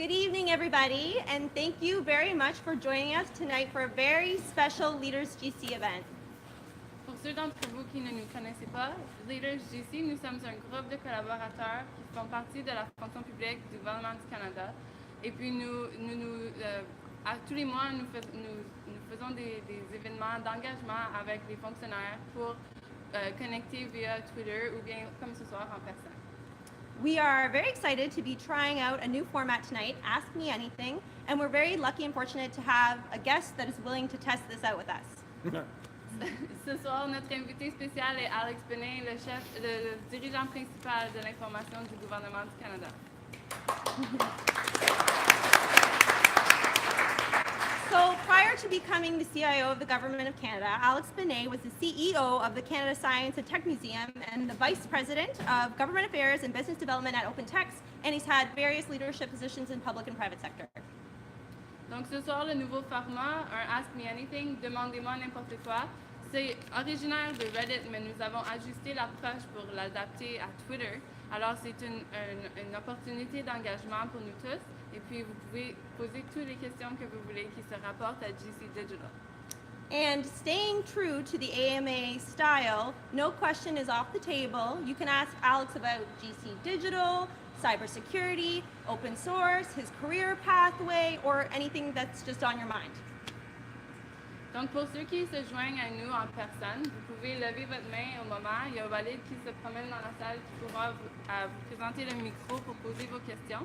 Good evening, everybody, and thank you very much for joining us tonight for a very special Leaders GC event. Pour ceux d'entre vous qui ne nous connaissez pas, Leaders GC, nous sommes un groupe de collaborateurs qui font partie de la fonction publique du gouvernement du Canada. Et puis à tous les mois, nous faisons des événements d'engagement avec les fonctionnaires pour connecter via Twitter ou bien comme ce soir en personne. We are very excited to be trying out a new format tonight, Ask Me Anything, and we're very lucky and fortunate to have a guest that is willing to test this out with us. Ce soir, notre invité spécial est Alex Benay, le dirigeant principal de l'information du gouvernement du Canada. So prior to becoming the CIO of the Government of Canada, Alex Benay was the CEO of the Canada Science and Tech Museum and the Vice President of Government Affairs and Business Development at OpenText, and he's had various leadership positions in public and private sector. Donc ce soir, le nouveau format, un Ask Me Anything, demandez-moi n'importe quoi, c'est originaire de Reddit, mais nous avons ajusté l'approche pour l'adapter à Twitter. Alors c'est une opportunité d'engagement pour nous tous. Et puis, vous pouvez poser toutes les questions que vous voulez qui se rapportent à GCDigital. And staying true to the AMA style, no question is off the table. You can ask Alex about GCDigital, cybersecurity, open source, his career pathway, or anything that's just on your mind. Donc, pour ceux qui se joignent à nous en personne, vous pouvez lever votre main au moment. Il y a un valide qui se promène dans la salle qui pourra vous présenter le micro pour poser vos questions.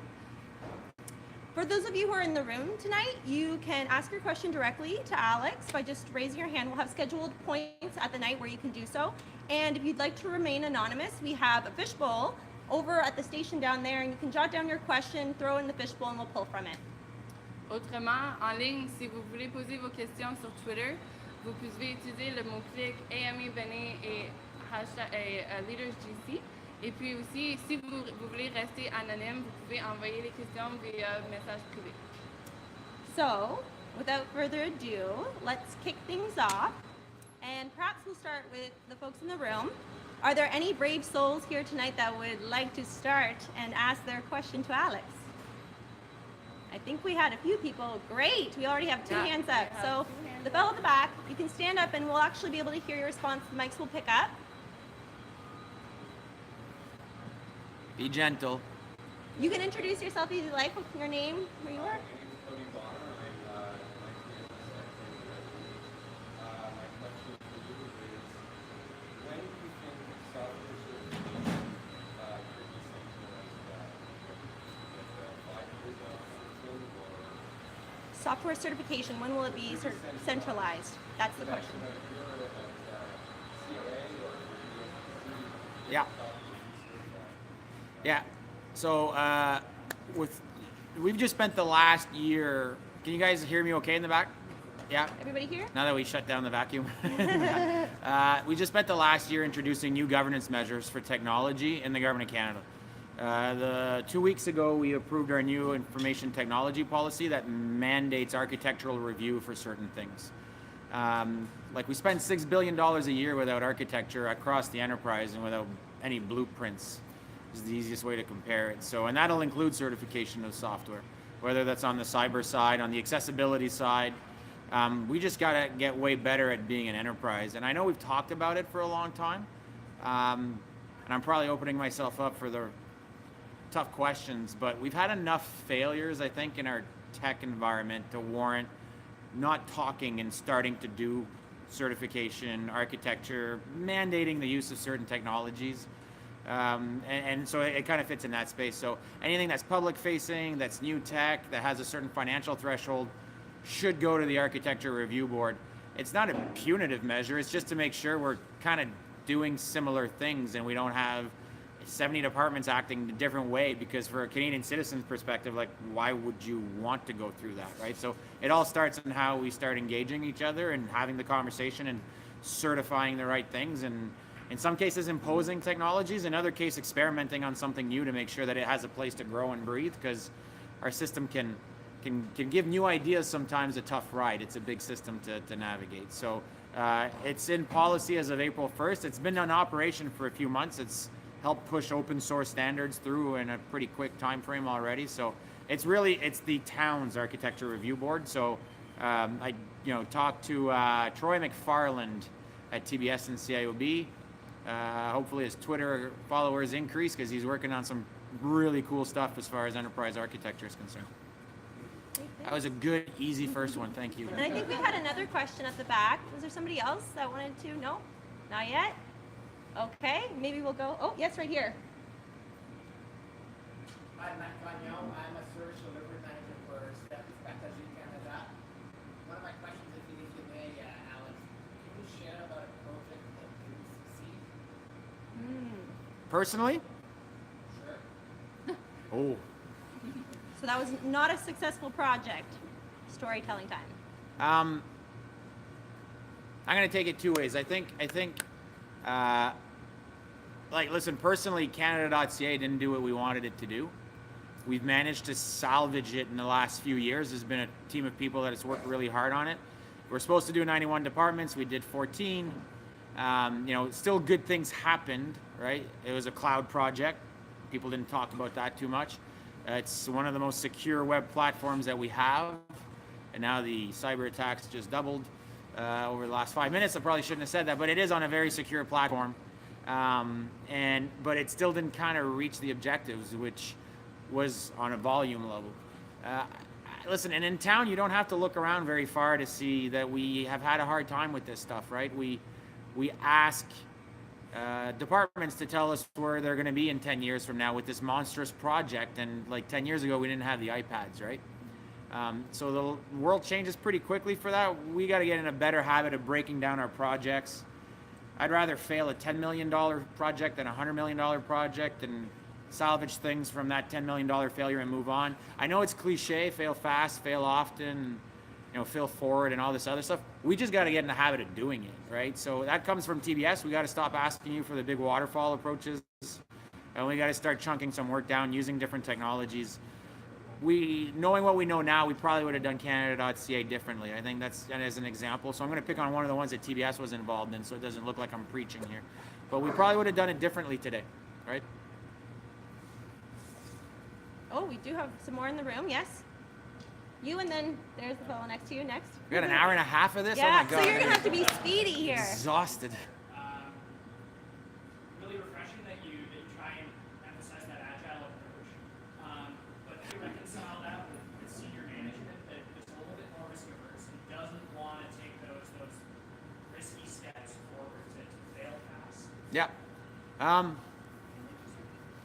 For those of you who are in the room tonight, you can ask your question directly to Alex by just raising your hand. We'll have scheduled points at the night where you can do so. And if you'd like to remain anonymous, we have a fishbowl over at the station down there, and you can jot down your question, throw in the fishbowl, and we'll pull from it. Autrement, en ligne, si vous voulez poser vos questions sur Twitter, vous pouvez utiliser le mot-clic Alex Benay et #LeadersGC. Et puis aussi, si vous voulez rester anonyme, vous pouvez envoyer les questions via message privé. So, without further ado, let's kick things off. And perhaps we'll start with the folks in the room. Are there any brave souls here tonight that would like to start and ask their question to Alex? I think we had a few people. Great, we already have two hands up. So the fellow at the back, you can stand up and we'll actually be able to hear your response. The mics will pick up. Be gentle. You can introduce yourself if you like, your name, where you are. Software certification, when will it be centralized? That's the question. Yeah. So we've just spent the last year. Can you guys hear me okay in the back? Yeah. Everybody here? Now that we shut down the vacuum. We just spent the last year introducing new governance measures for technology in the Government of Canada. 2 weeks ago, we approved our new information technology policy that mandates architectural review for certain things. Like we spend $6 billion a year without architecture across the enterprise and without any blueprints. Is the easiest way to compare it. So, and that'll include certification of software, whether that's on the cyber side, on the accessibility side. We just got to get way better at being an enterprise. And I know we've talked about it for a long time, and I'm probably opening myself up for the tough questions, but we've had enough failures, I think, in our tech environment to warrant not talking and starting to do certification, architecture, mandating the use of certain technologies. And so it kind of fits in that space. So anything that's public facing, that's new tech, that has a certain financial threshold should go to the architecture review board. It's not a punitive measure, it's just to make sure we're kind of doing similar things and we don't have 70 departments acting a different way, because for a Canadian citizen's perspective, like, why would you want to go through that, right? So it all starts in how we start engaging each other and having the conversation and certifying the right things, and in some cases imposing technologies, in other cases experimenting on something new to make sure that it has a place to grow and breathe, because our system can give new ideas sometimes a tough ride. It's a big system to navigate. So it's in policy as of April 1st. It's been in operation for a few months. It's helped push open source standards through in a pretty quick time frame already. So it's the town's architecture review board. So I talked to Troy McFarland at TBS and CIOB. Hopefully his Twitter followers increase because he's working on some really cool stuff as far as enterprise architecture is concerned. That was a good, easy first one. Thank you. And I think we had another question at the back. Was there somebody else that wanted to? No? Not yet? Okay, maybe we'll go. Oh, yes, right here. I'm Matt Gagnon. I'm a service delivery manager for Spécial Canada. One of my questions, if you may, Alex, can you share about a project that didn't succeed? Personally? Sure. Oh. So that was not a successful project. Storytelling time. I'm going to take it two ways. I think, listen, personally, Canada.ca didn't do what we wanted it to do. We've managed to salvage it in the last few years. There's been a team of people that has worked really hard on it. We're supposed to do 91 departments. We did 14. Still good things happened, right? It was a cloud project. People didn't talk about that too much. It's one of the most secure web platforms that we have. And now the cyber attacks just doubled over the last 5 minutes. I probably shouldn't have said that, but it is on a very secure platform. But it still didn't kind of reach the objectives, which was on a volume level. Listen, and in town, you don't have to look around very far to see that we have had a hard time with this stuff, right? We ask departments to tell us where they're going to be in 10 years from now with this monstrous project, and like 10 years ago, we didn't have the iPads, right? So the world changes pretty quickly for that. We got to get in a better habit of breaking down our projects. I'd rather fail a $10 million project than a $100 million project and salvage things from that $10 million failure and move on. I know it's cliche, fail fast, fail often, fail forward and all this other stuff. We just got to get in the habit of doing it, right? So that comes from TBS. We got to stop asking you for the big waterfall approaches, and we got to start chunking some work down using different technologies. Knowing what we know now, we probably would have done Canada.ca differently. I think that as an example. So I'm going to pick on one of the ones that TBS was involved in, so it doesn't look like I'm preaching here. But we probably would have done it differently today, right? Oh, we do have some more in the room. Yes. You, and then there's the fellow next to you. Next. We got an hour and a half of this. Yeah. Oh my God. So you're gonna have to be speedy here. Exhausted. Really refreshing that you try and emphasize that agile approach. But to reconcile that with senior management that is a little bit more risk averse and doesn't want to take those risky steps forward to fail fast. Yeah.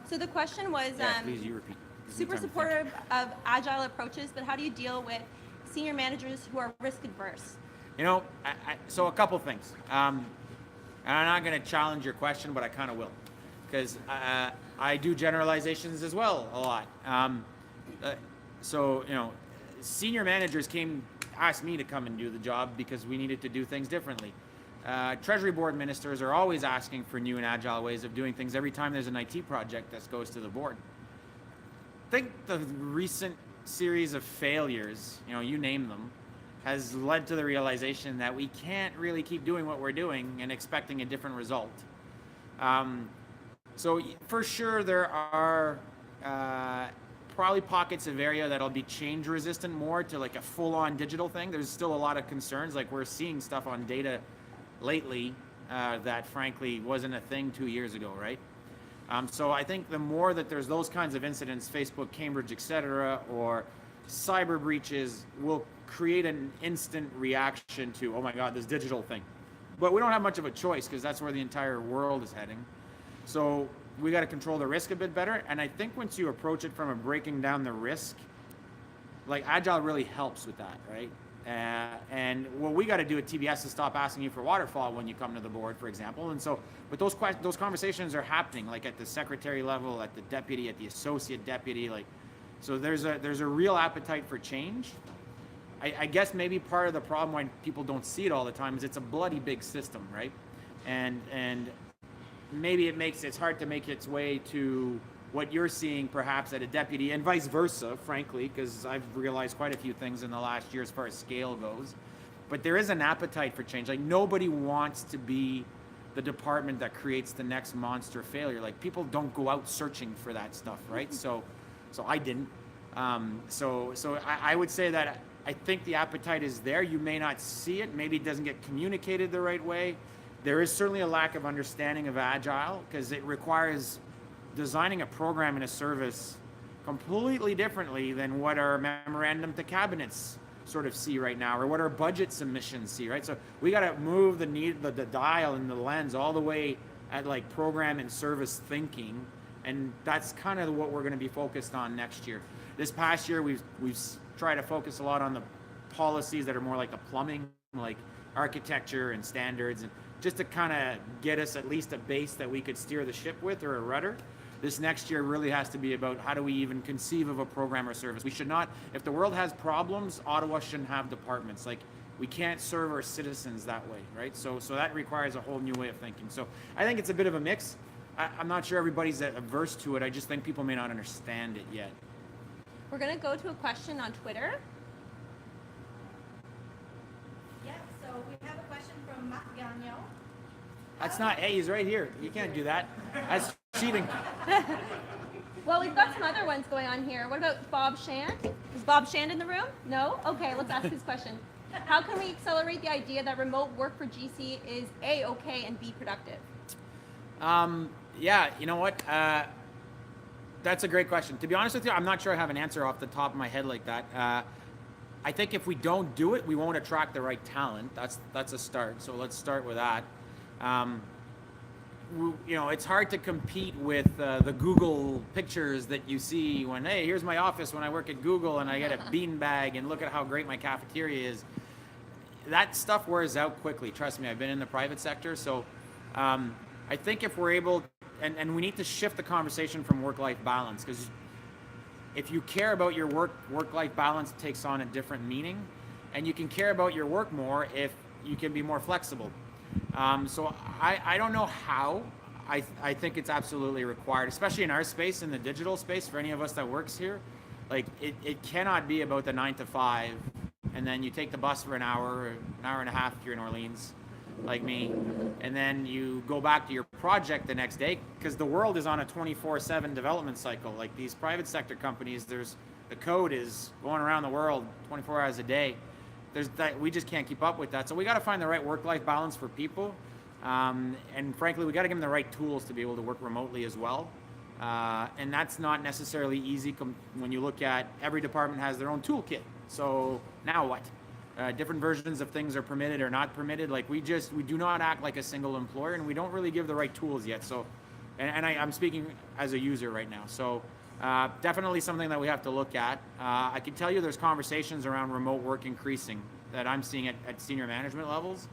So the question was, Please, you repeat. super supportive of agile approaches, but how do you deal with senior managers who are risk adverse? So a couple things. And I'm not going to challenge your question, but I kind of will, because I do generalizations as well a lot. Senior managers asked me to come and do the job because we needed to do things differently. Treasury board ministers are always asking for new and agile ways of doing things every time there's an IT project that goes to the board. I think the recent series of failures, you name them, has led to the realization that we can't really keep doing what we're doing and expecting a different result. So for sure there are probably pockets of area that'll be change resistant more to like a full-on digital thing. There's still a lot of concerns, like we're seeing stuff on data lately that frankly wasn't a thing 2 years ago, right? So I think the more that there's those kinds of incidents, Facebook, Cambridge, etc., or cyber breaches, will create an instant reaction to, oh my God, this digital thing. But we don't have much of a choice because that's where the entire world is heading. So we got to control the risk a bit better. And I think once you approach it from a breaking down the risk, like Agile really helps with that, right? And what we got to do at TBS is stop asking you for waterfall when you come to the board, for example. And so, but those conversations are happening, like at the secretary level, at the deputy, at the associate deputy, like. So there's a real appetite for change. I guess maybe part of the problem why people don't see it all the time is it's a bloody big system, right? And maybe it's hard to make its way to what you're seeing perhaps at a deputy, and vice versa, frankly, because I've realized quite a few things in the last year as far as scale goes. But there is an appetite for change. Like nobody wants to be the department that creates the next monster failure. Like people don't go out searching for that stuff, right? So I didn't. So I would say that I think the appetite is there. You may not see it. Maybe it doesn't get communicated the right way. There is certainly a lack of understanding of Agile because it requires designing a program and a service completely differently than what our memorandum to cabinets sort of see right now, or what our budget submissions see, right? So we got to move the dial and the lens all the way at like program and service thinking, and that's kind of what we're going to be focused on next year. This past year, we've tried to focus a lot on the policies that are more like the plumbing, like architecture and standards, and just to kind of get us at least a base that we could steer the ship with, or a rudder. This next year really has to be about how do we even conceive of a program or service. We should not, if the world has problems, Ottawa shouldn't have departments. Like, we can't serve our citizens that way, right? So that requires a whole new way of thinking. So I think it's a bit of a mix. I'm not sure everybody's averse to it. I just think people may not understand it yet. We're going to go to a question on Twitter. Yeah, so we have a question from Marc Gagnon. That's not, hey, he's right here. You can't do that. That's cheating. Well, we've got some other ones going on here. What about Bob Shand? Is Bob Shand in the room? No? Okay, let's ask his question. How can we accelerate the idea that remote work for GC is A, okay, and B, productive? Yeah, you know what? That's a great question. To be honest with you, I'm not sure I have an answer off the top of my head like that. I think if we don't do it, we won't attract the right talent. That's a start. So let's start with that. You know, it's hard to compete with the Google pictures that you see when, hey, here's my office when I work at Google and I get a beanbag and look at how great my cafeteria is. That stuff wears out quickly. Trust me, I've been in the private sector. So I think if we're able, and we need to shift the conversation from work-life balance, because if you care about your work-life balance, it takes on a different meaning, and you can care about your work more if you can be more flexible. So I don't know how. I think it's absolutely required, especially in our space, in the digital space, for any of us that works here. Like, it cannot be about the 9 to 5, and then you take the bus for an hour and a half if you're in Orleans, like me, and then you go back to your project the next day, because the world is on a 24/7 development cycle. Like these private sector companies, the code is going around the world 24 hours a day. We just can't keep up with that. So we got to find the right work-life balance for people, and frankly, we got to give them the right tools to be able to work remotely as well. And that's not necessarily easy when you look at every department has their own toolkit. So now what? Different versions of things are permitted or not permitted. Like we do not act like a single employer, and we don't really give the right tools yet. So, and I'm speaking as a user right now. So definitely something that we have to look at. I can tell you there's conversations around remote work increasing that I'm seeing at senior management levels.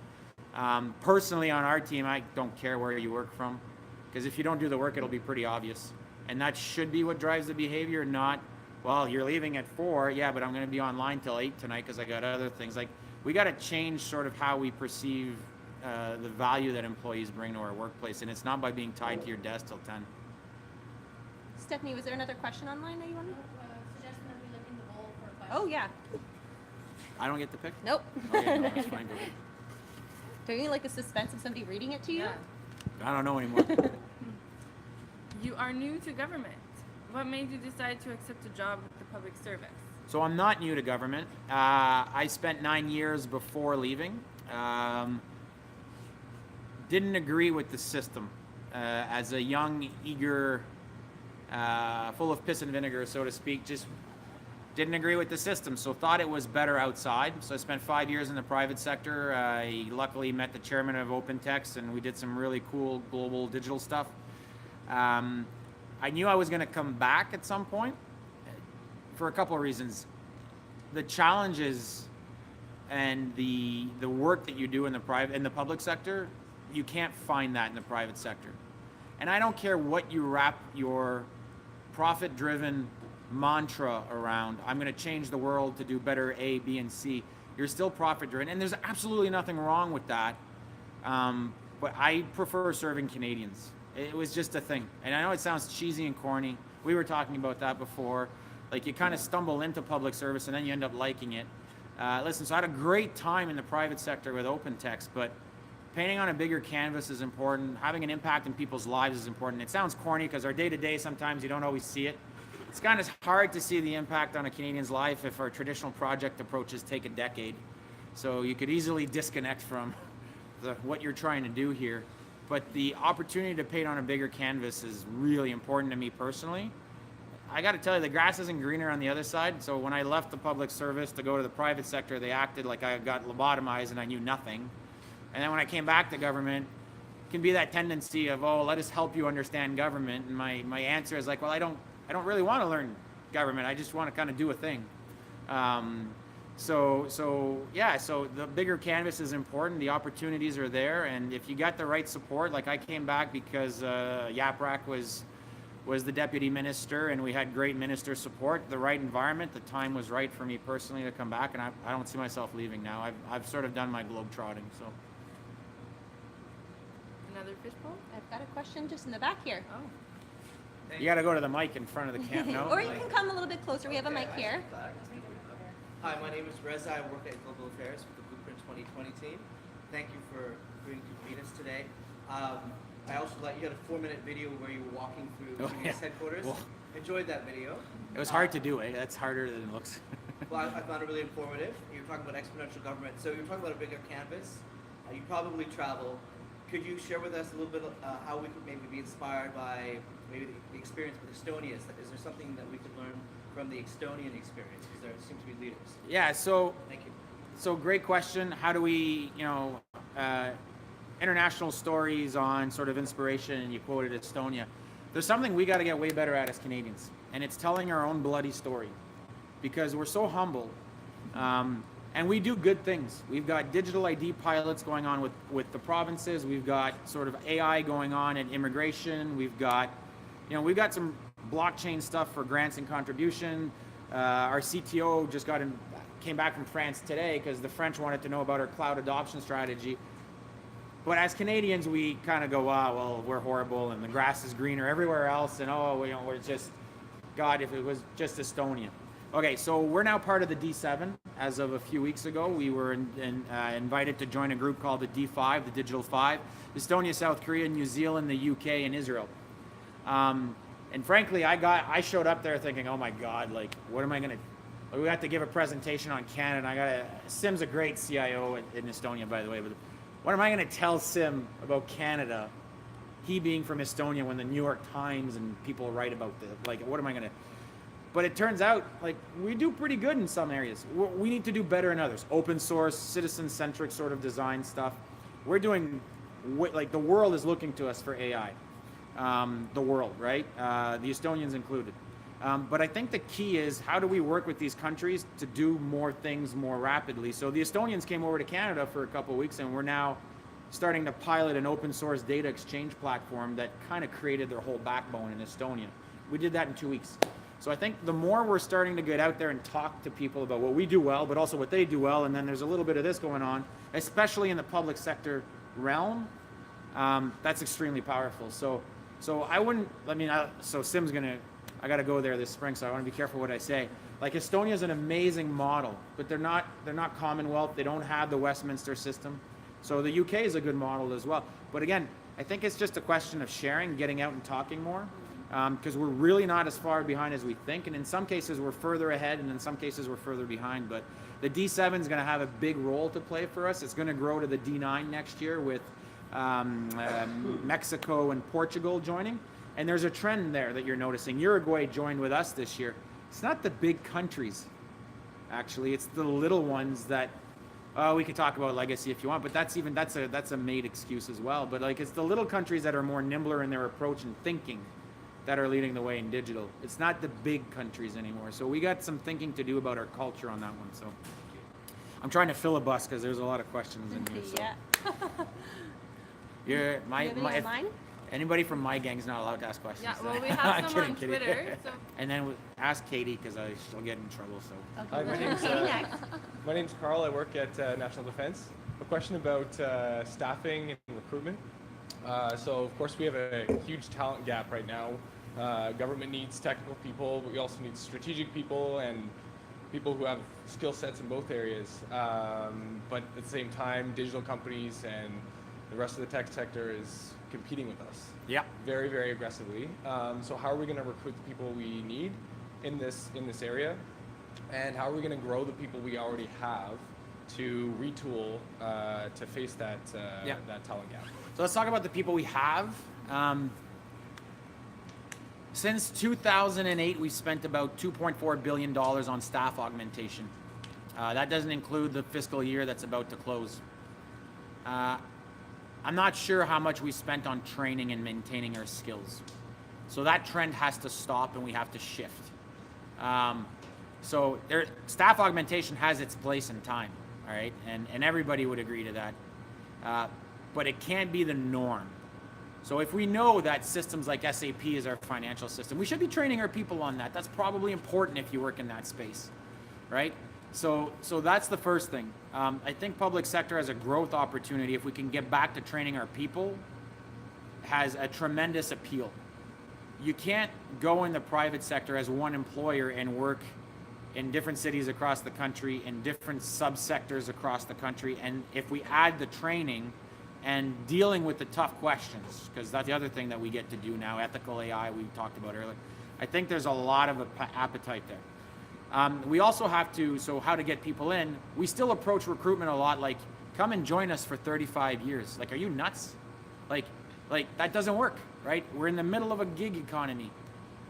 Personally on our team, I don't care where you work from, because if you don't do the work, it'll be pretty obvious. And that should be what drives the behavior, not, well, you're leaving at 4, yeah, but I'm going to be online till 8 tonight because I got other things. Like, we got to change sort of how we perceive the value that employees bring to our workplace, and it's not by being tied to your desk till 10. Stephanie, was there another question online that you wanted? Suggesting that we look in the bowl for a question. Oh, yeah. I don't get to pick? Nope. Okay, no, that's fine. Go ahead. Don't you like the suspense of somebody reading it to you? Yeah. I don't know anymore. You are new to government. What made you decide to accept a job with the public service? So I'm not new to government. I spent 9 years before leaving. Didn't agree with the system. As a young, eager, full of piss and vinegar, so to speak, just didn't agree with the system. So thought it was better outside. So I spent 5 years in the private sector. I luckily met the chairman of OpenText, and we did some really cool global digital stuff. I knew I was going to come back at some point for a couple of reasons. The challenges and the work that you do in the public sector, you can't find that in the private sector. And I don't care what you wrap your profit-driven mantra around. I'm going to change the world to do better A, B, and C. You're still profit-driven, and there's absolutely nothing wrong with that. But I prefer serving Canadians. It was just a thing. And I know it sounds cheesy and corny. We were talking about that before. Like, you kind of stumble into public service and then you end up liking it. Listen, so I had a great time in the private sector with OpenText, but painting on a bigger canvas is important. Having an impact in people's lives is important. It sounds corny because our day-to-day, sometimes you don't always see it. it's kind of hard to see the impact on a Canadian's life if our traditional project approaches take a decade. So you could easily disconnect from what you're trying to do here. But the opportunity to paint on a bigger canvas is really important to me personally. I got to tell you, the grass isn't greener on the other side. So when I left the public service to go to the private sector, they acted like I got lobotomized and I knew nothing. And then when I came back to government, it can be that tendency of, oh, let us help you understand government. And my answer is like, well, I don't really want to learn government. I just want to kind of do a thing. So the bigger canvas is important. The opportunities are there, and if you got the right support, like I came back because Yaprak was the deputy minister, and we had great minister support, the right environment, the time was right for me personally to come back, and I don't see myself leaving now. I've sort of done my globe trotting. So. Another fishbowl? I've got a question just in the back here. Oh. You got to go to the mic in front of the camp, no? Or you can come a little bit closer. We have a mic here. Hi, my name is Reza. I work at Global Affairs with the Blueprint 2020 team. Thank you for agreeing to meet us today. I also you had a 4-minute video where you were walking through GCNumérique's headquarters. Well, Enjoyed that video. it was hard to do, eh? That's harder than it looks. Well, I found it really informative. You were talking about exponential government. So you're talking about a bigger canvas. You probably travel. Could you share with us a little bit how we could maybe be inspired by maybe the experience with Estonia? Is there something that we could learn from the Estonian experience? Because there seem to be leaders. Yeah, so Thank you. So great question. How do we, international stories on sort of inspiration, and you quoted Estonia. There's something we got to get way better at as Canadians, and it's telling our own bloody story, because we're so humble, and we do good things. We've got digital ID pilots going on with the provinces. We've got sort of AI going on in immigration. We've got some blockchain stuff for grants and contribution. Our CTO just came back from France today because the French wanted to know about our cloud adoption strategy. But as Canadians, we kind of go, well, we're horrible and the grass is greener everywhere else, and we're just, God, if it was just Estonia. Okay, so we're now part of the D7. As of a few weeks ago, we were invited to join a group called the D5, the Digital 5, Estonia, South Korea, New Zealand, the UK, and Israel. And frankly, I showed up there thinking, oh my God, like, what am I going to, we have to give a presentation on Canada. Sim's a great CIO in Estonia, by the way, but what am I going to tell Sim about Canada, he being from Estonia, when the New York Times and people write about what am I going to, but it turns out, like, we do pretty good in some areas. We need to do better in others. Open source, citizen-centric sort of design stuff. We're doing, like, the world is looking to us for AI. The world, right? The Estonians included. But I think the key is, how do we work with these countries to do more things more rapidly? So the Estonians came over to Canada for a couple of weeks, and we're now starting to pilot an open source data exchange platform that kind of created their whole backbone in Estonia. We did that in 2 weeks. So I think the more we're starting to get out there and talk to people about what we do well, but also what they do well, and then there's a little bit of this going on, especially in the public sector realm, that's extremely powerful. So Sim's I got to go there this spring, so I want to be careful what I say. Like, Estonia is an amazing model, but they're not Commonwealth. They don't have the Westminster system. So the UK is a good model as well. But again, I think it's just a question of sharing, getting out and talking more, because we're really not as far behind as we think. And in some cases, we're further ahead, and in some cases, we're further behind. But the D7 is going to have a big role to play for us. It's going to grow to the D9 next year with Mexico and Portugal joining. And there's a trend there that you're noticing. Uruguay joined with us this year. It's not the big countries, actually. It's the little ones that, we could talk about legacy if you want, but that's a made excuse as well. But like, it's the little countries that are more nimbler in their approach and thinking that are leading the way in digital. It's not the big countries anymore. So we got some thinking to do about our culture on that one. So I'm trying to filibust because there's a lot of questions in here. So. Yeah. Mine? Anybody from my gang's not allowed to ask questions. Yeah, well, we have some on kidding. Twitter. So. And then ask Katie, because she'll get in trouble. So. Okay, my name's Carl. I work at National Defense. A question about staffing and recruitment. So, of course, we have a huge talent gap right now. Government needs technical people, but we also need strategic people and people who have skill sets in both areas. But at the same time, digital companies and the rest of the tech sector is competing with us. Yeah. Very, very aggressively. So how are we going to recruit the people we need? in this area, and how are we going to grow the people we already have to retool to face that that talent gap? So let's talk about the people we have. Since 2008, we've spent about $2.4 billion on staff augmentation. That doesn't include the fiscal year that's about to close. I'm not sure how much we spent on training and maintaining our skills. So that trend has to stop and we have to shift. Staff augmentation has its place in time, all right? And everybody would agree to that. But it can't be the norm. So if we know that systems like SAP is our financial system, we should be training our people on that. That's probably important if you work in that space, right? So that's the first thing. I think public sector has a growth opportunity if we can get back to training our people, has a tremendous appeal. You can't go in the private sector as one employer and work in different cities across the country, in different subsectors across the country, and if we add the training and dealing with the tough questions, because that's the other thing that we get to do now, ethical AI we talked about earlier, I think there's a lot of appetite there. We also have to, so how to get people in, we still approach recruitment a lot like, come and join us for 35 years. Like, are you nuts? Like that doesn't work, right? We're in the middle of a gig economy.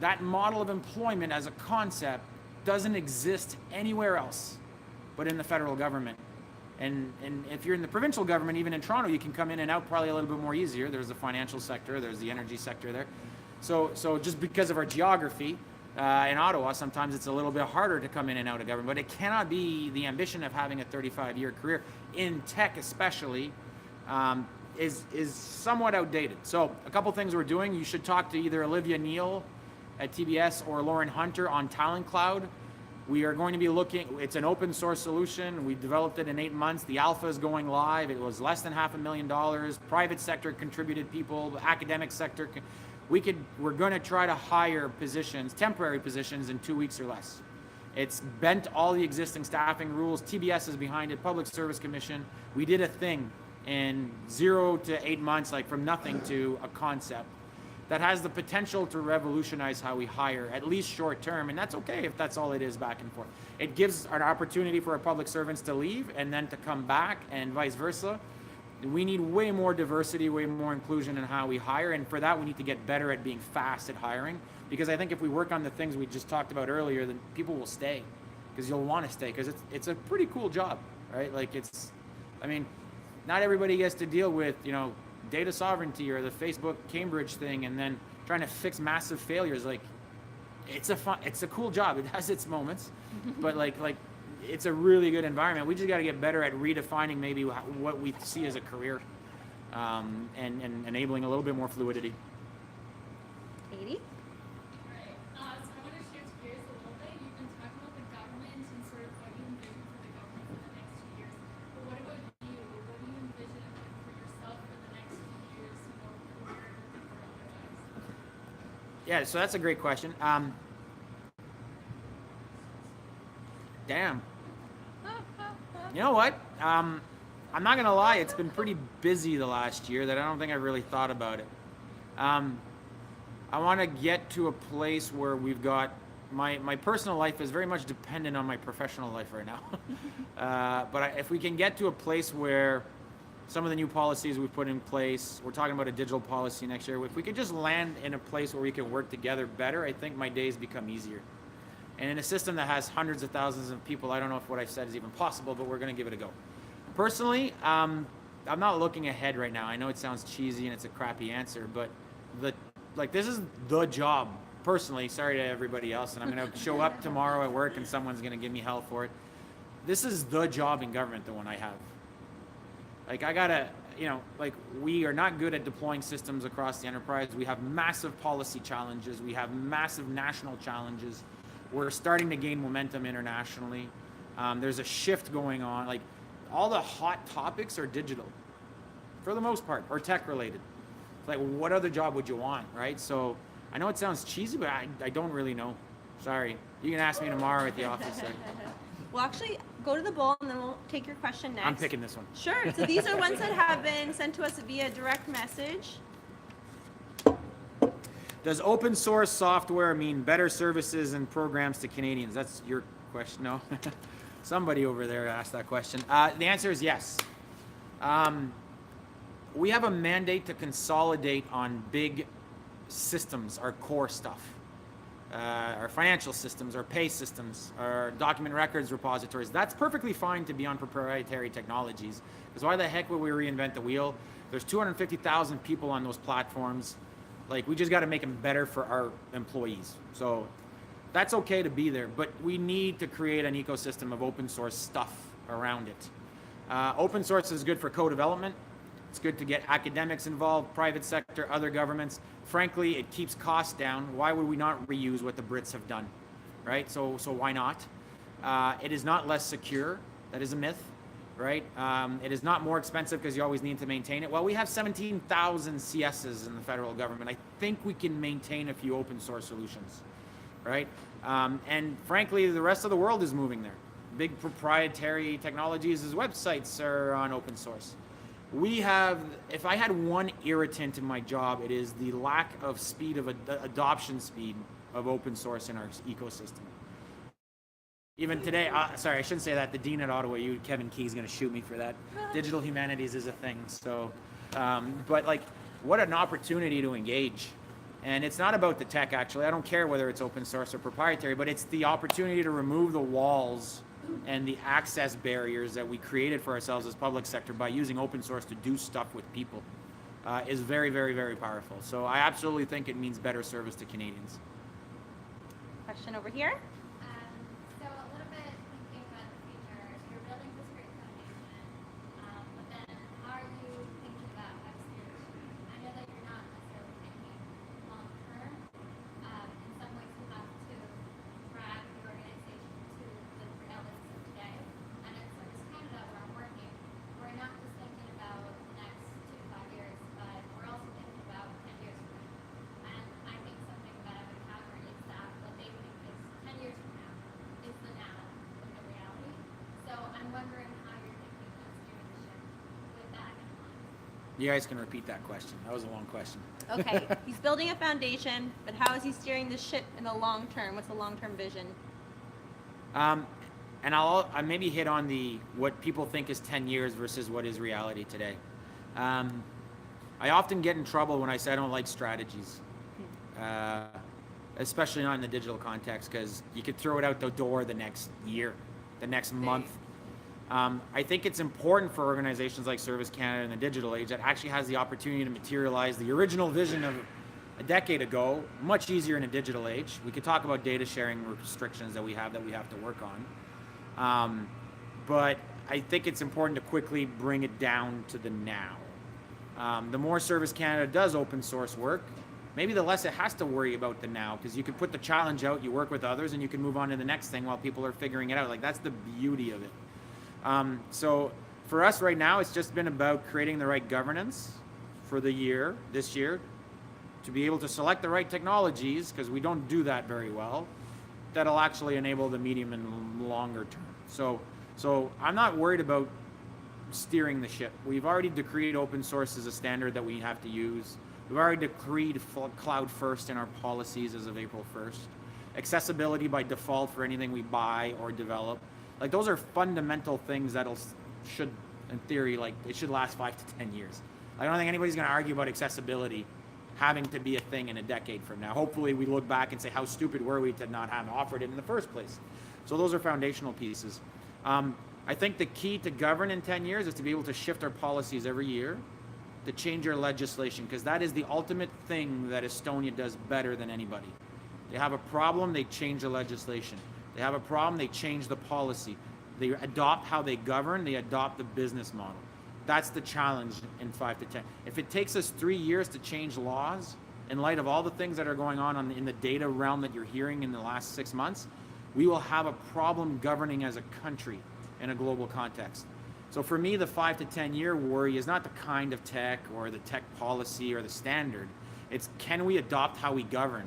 That model of employment as a concept doesn't exist anywhere else but in the federal government. And if you're in the provincial government, even in Toronto, you can come in and out probably a little bit more easier. There's the financial sector, there's the energy sector there. So just because of our geography, in Ottawa, sometimes it's a little bit harder to come in and out of government, but it cannot be the ambition of having a 35-year career in tech especially, is somewhat outdated. So a couple things we're doing, you should talk to either Olivia Neal at TBS or Lauren Hunter on Talent Cloud. We are going to be looking, it's an open source solution. We developed it in 8 months. The alpha is going live. It was less than $500,000. Private sector contributed people, the academic sector. We're going to try to hire positions, temporary positions, in 2 weeks or less. It's bent all the existing staffing rules. TBS is behind it, Public Service Commission. We did a thing in 0 to 8 months, like from nothing to a concept that has the potential to revolutionize how we hire, at least short term, and that's okay if that's all it is back and forth. It gives an opportunity for our public servants to leave and then to come back and vice versa. We need way more diversity, way more inclusion in how we hire, and for that we need to get better at being fast at hiring, because I think if we work on the things we just talked about earlier, then people will stay, because you'll want to stay, because it's a pretty cool job, right? Like not everybody gets to deal with, data sovereignty or the Facebook Cambridge thing and then trying to fix massive failures. Like, it's a cool job. It has its moments, but like it's a really good environment. We just got to get better at redefining maybe what we see as a career, and enabling a little bit more fluidity. Katie? Right. So I want to shift gears a little bit. You've been talking about the government and sort of what you envision for the government for the next 2 years. But what about you? What do you envision for yourself for the next few years? Career or otherwise? Yeah, so that's a great question. Damn. You know what? I'm not gonna lie, it's been pretty busy the last year that I don't think I've really thought about it. I want to get to a place where we've got my personal life is very much dependent on my professional life right now. But if we can get to a place where some of the new policies we've put in place, we're talking about a digital policy next year, if we could just land in a place where we can work together better, I think my days become easier. And in a system that has hundreds of thousands of people, I don't know if what I've said is even possible, but we're going to give it a go. Personally, I'm not looking ahead right now. I know it sounds cheesy and it's a crappy answer, but this is the job. Personally, sorry to everybody else, and I'm going to show up tomorrow at work and someone's going to give me hell for it. This is the job in government, the one I have. We are not good at deploying systems across the enterprise. We have massive policy challenges. We have massive national challenges. We're starting to gain momentum internationally. There's a shift going on. Like, all the hot topics are digital, for the most part, or tech related. Like, what other job would you want, right? So I know it sounds cheesy, but I don't really know. Sorry. You can ask me tomorrow at the office. Well, actually, go to the bowl and then we'll take your question next. I'm picking this one. Sure. So these are ones that have been sent to us via direct message. Does open source software mean better services and programs to Canadians? That's your question, no? Somebody over there asked that question. The answer is yes. We have a mandate to consolidate on big systems, our core stuff. Our financial systems, our pay systems, our document records repositories. That's perfectly fine to be on proprietary technologies. Because why the heck would we reinvent the wheel? There's 250,000 people on those platforms. Like, we just got to make them better for our employees. So that's okay to be there, but we need to create an ecosystem of open source stuff around it. Open source is good for co-development. It's good to get academics involved, private sector, other governments. Frankly, it keeps costs down. Why would we not reuse what the Brits have done, right? So why not? It is not less secure. That is a myth, right? It is not more expensive because you always need to maintain it. Well, we have 17,000 CSs in the federal government. I think we can maintain a few open source solutions, right? And frankly, the rest of the world is moving there. Big proprietary technologies as websites are on open source. We have, if I had one irritant in my job, it is the lack of speed of adoption speed of open source in our ecosystem. Even today, sorry, I shouldn't say that. The dean at Ottawa, Kevin Key, is going to shoot me for that. Digital humanities is a thing. So, but like, what an opportunity to engage. And it's not about the tech, actually. I don't care whether it's open source or proprietary, but it's the opportunity to remove the walls and the access barriers that we created for ourselves as public sector by using open source to do stuff with people is very, very, very powerful. So I absolutely think it means better service to Canadians. Question over here. So a little bit thinking about the future, you're building this great foundation, but then how are you thinking about next year? I know that you're not necessarily thinking long term. In some ways, you have to drag the organization to the realities of today. And at Service Canada, where I'm working, we're not just thinking about the next 2 to 5 years, but we're also thinking about 10 years from now. And I think something that I've encountered is that what they think is 10 years from now is the now with the reality. So I'm wondering how you're thinking of steering the ship with that in mind. You guys can repeat that question. That was a long question. Okay, he's building a foundation, but how is he steering the ship in the long term? What's the long-term vision? And I'll maybe hit on what people think is 10 years versus what is reality today. I often get in trouble when I say I don't like strategies, especially not in the digital context, because you could throw it out the door the next year, the next month. I think it's important for organizations like Service Canada in the digital age that actually has the opportunity to materialize the original vision of a decade ago, much easier in a digital age. We could talk about data sharing restrictions that we have to work on. But I think it's important to quickly bring it down to the now. The more Service Canada does open source work, maybe the less it has to worry about the now, because you can put the challenge out, you work with others, and you can move on to the next thing while people are figuring it out. Like, that's the beauty of it. So for us right now, it's just been about creating the right governance for this year, to be able to select the right technologies, because we don't do that very well, that'll actually enable the medium and longer term. So I'm not worried about steering the ship. We've already decreed open source as a standard that we have to use. We've already decreed cloud first in our policies as of April 1st. Accessibility by default for anything we buy or develop. Like, those are fundamental things should, in theory, like, it should last 5 to 10 years. I don't think anybody's going to argue about accessibility having to be a thing in a decade from now. Hopefully we look back and say, how stupid were we to not have offered it in the first place? So those are foundational pieces. I think the key to govern in 10 years is to be able to shift our policies every year, to change our legislation, because that is the ultimate thing that Estonia does better than anybody. They have a problem, they change the legislation. They have a problem, they change the policy. They adopt how they govern, they adopt the business model. That's the challenge in 5 to 10. If it takes us 3 years to change laws, in light of all the things that are going on in the data realm that you're hearing in the last 6 months, we will have a problem governing as a country in a global context. So for me, the 5 to 10 year worry is not the kind of tech or the tech policy or the standard. It's, can we adopt how we govern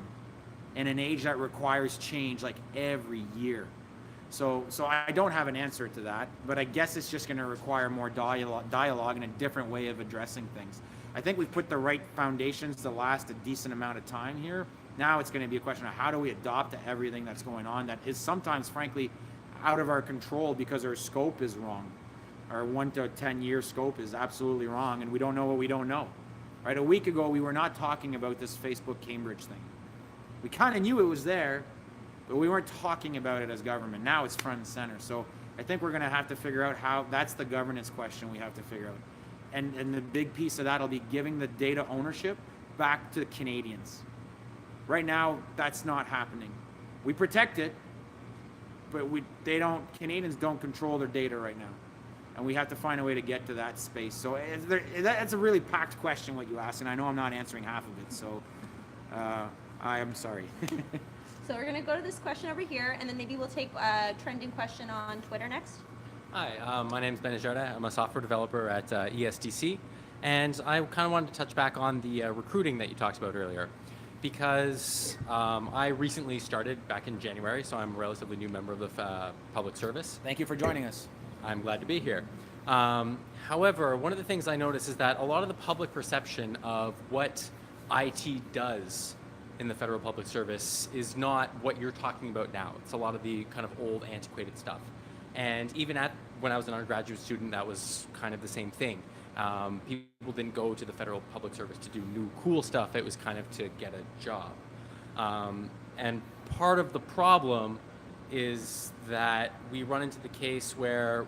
in an age that requires change like every year? So I don't have an answer to that, but I guess it's just going to require more dialogue and a different way of addressing things. I think we've put the right foundations to last a decent amount of time here. Now it's going to be a question of how do we adopt to everything that's going on that is sometimes, frankly, out of our control because our scope is wrong. Our 1 to 10 year scope is absolutely wrong, and we don't know what we don't know. Right? A week ago, we were not talking about this Facebook Cambridge thing. We kind of knew it was there, but we weren't talking about it as government. Now it's front and center. So I think we're going to have to figure out how, that's the governance question we have to figure out. And the big piece of that will be giving the data ownership back to Canadians. Right now, that's not happening. We protect it, but Canadians don't control their data right now. And we have to find a way to get to that space. So that's a really packed question what you asked, and I know I'm not answering half of it, so I am sorry. So we're gonna go to this question over here, and then maybe we'll take a trending question on Twitter next. Hi, my name is Benay. I'm a software developer at ESDC, and I kind of wanted to touch back on the recruiting that you talked about earlier, because I recently started back in January, so I'm a relatively new member of the public service. Thank you for joining us. I'm glad to be here. However, one of the things I noticed is that a lot of the public perception of what IT does in the federal public service is not what you're talking about now. It's a lot of the kind of old, antiquated stuff. And even when I was an undergraduate student, that was kind of the same thing. People didn't go to the federal public service to do new, cool stuff. It was kind of to get a job. And part of the problem is that we run into the case where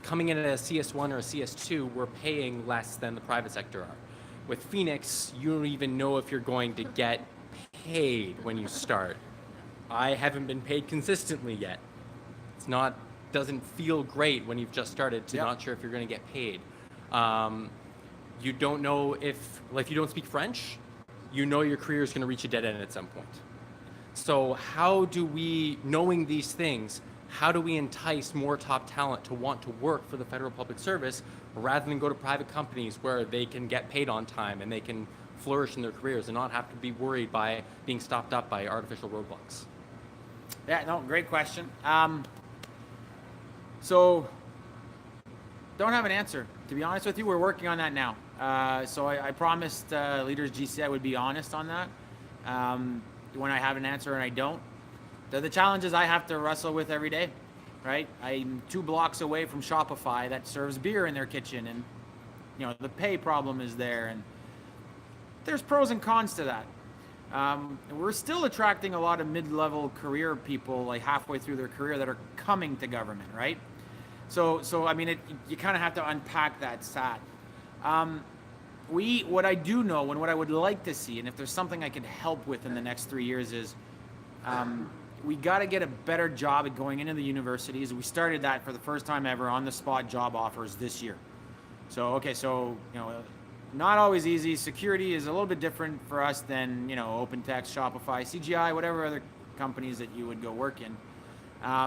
coming in at a CS1 or a CS2, we're paying less than the private sector are. With Phoenix, you don't even know if you're going to get paid when you start. I haven't been paid consistently yet. Doesn't feel great when you've just started to not sure if you're going to get paid. You don't know if you don't speak French, you know your career is going to reach a dead end at some point. So how do we, knowing these things, how do we entice more top talent to want to work for the federal public service rather than go to private companies where they can get paid on time and they can flourish in their careers and not have to be worried by being stopped up by artificial roadblocks? Yeah, no, great question. So, don't have an answer. To be honest with you, we're working on that now. So I promised Leaders GC I would be honest on that. When I have an answer and I don't. They're the challenges I have to wrestle with every day, right? I'm 2 blocks away from Shopify that serves beer in their kitchen, and the pay problem is there, and there's pros and cons to that. We're still attracting a lot of mid-level career people, like halfway through their career, that are coming to government, right? So I mean, you kind of have to unpack that stat. What I do know and what I would like to see, and if there's something I can help with in the next 3 years is, we got to get a better job at going into the universities. We started that for the first time ever on the spot job offers this year. So not always easy. Security is a little bit different for us than OpenText, Shopify, CGI, whatever other companies that you would go work in,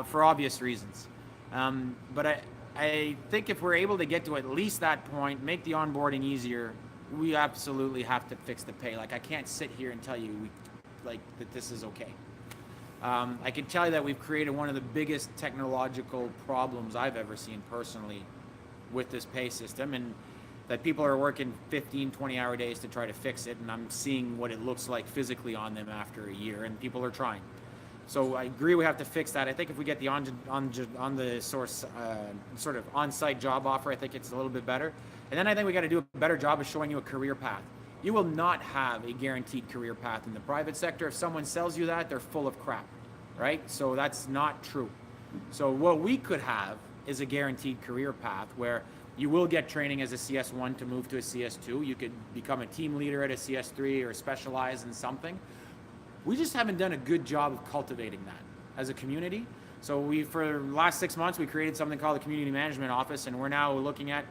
for obvious reasons. But I think if we're able to get to at least that point, make the onboarding easier, we absolutely have to fix the pay. Like, I can't sit here and tell you that this is okay. I can tell you that we've created one of the biggest technological problems I've ever seen personally with this pay system, and that people are working 15, 20-hour days to try to fix it, and I'm seeing what it looks like physically on them after a year, and people are trying. So I agree we have to fix that. I think if we get the on the source sort of on-site job offer, I think it's a little bit better. And then I think we got to do a better job of showing you a career path. You will not have a guaranteed career path in the private sector. If someone sells you that, they're full of crap, right? So that's not true. So what we could have is a guaranteed career path where you will get training as a CS1 to move to a CS2. You could become a team leader at a CS3 or specialize in something. We just haven't done a good job of cultivating that as a community. So for the last 6 months, we created something called the Community Management Office, and we're now looking at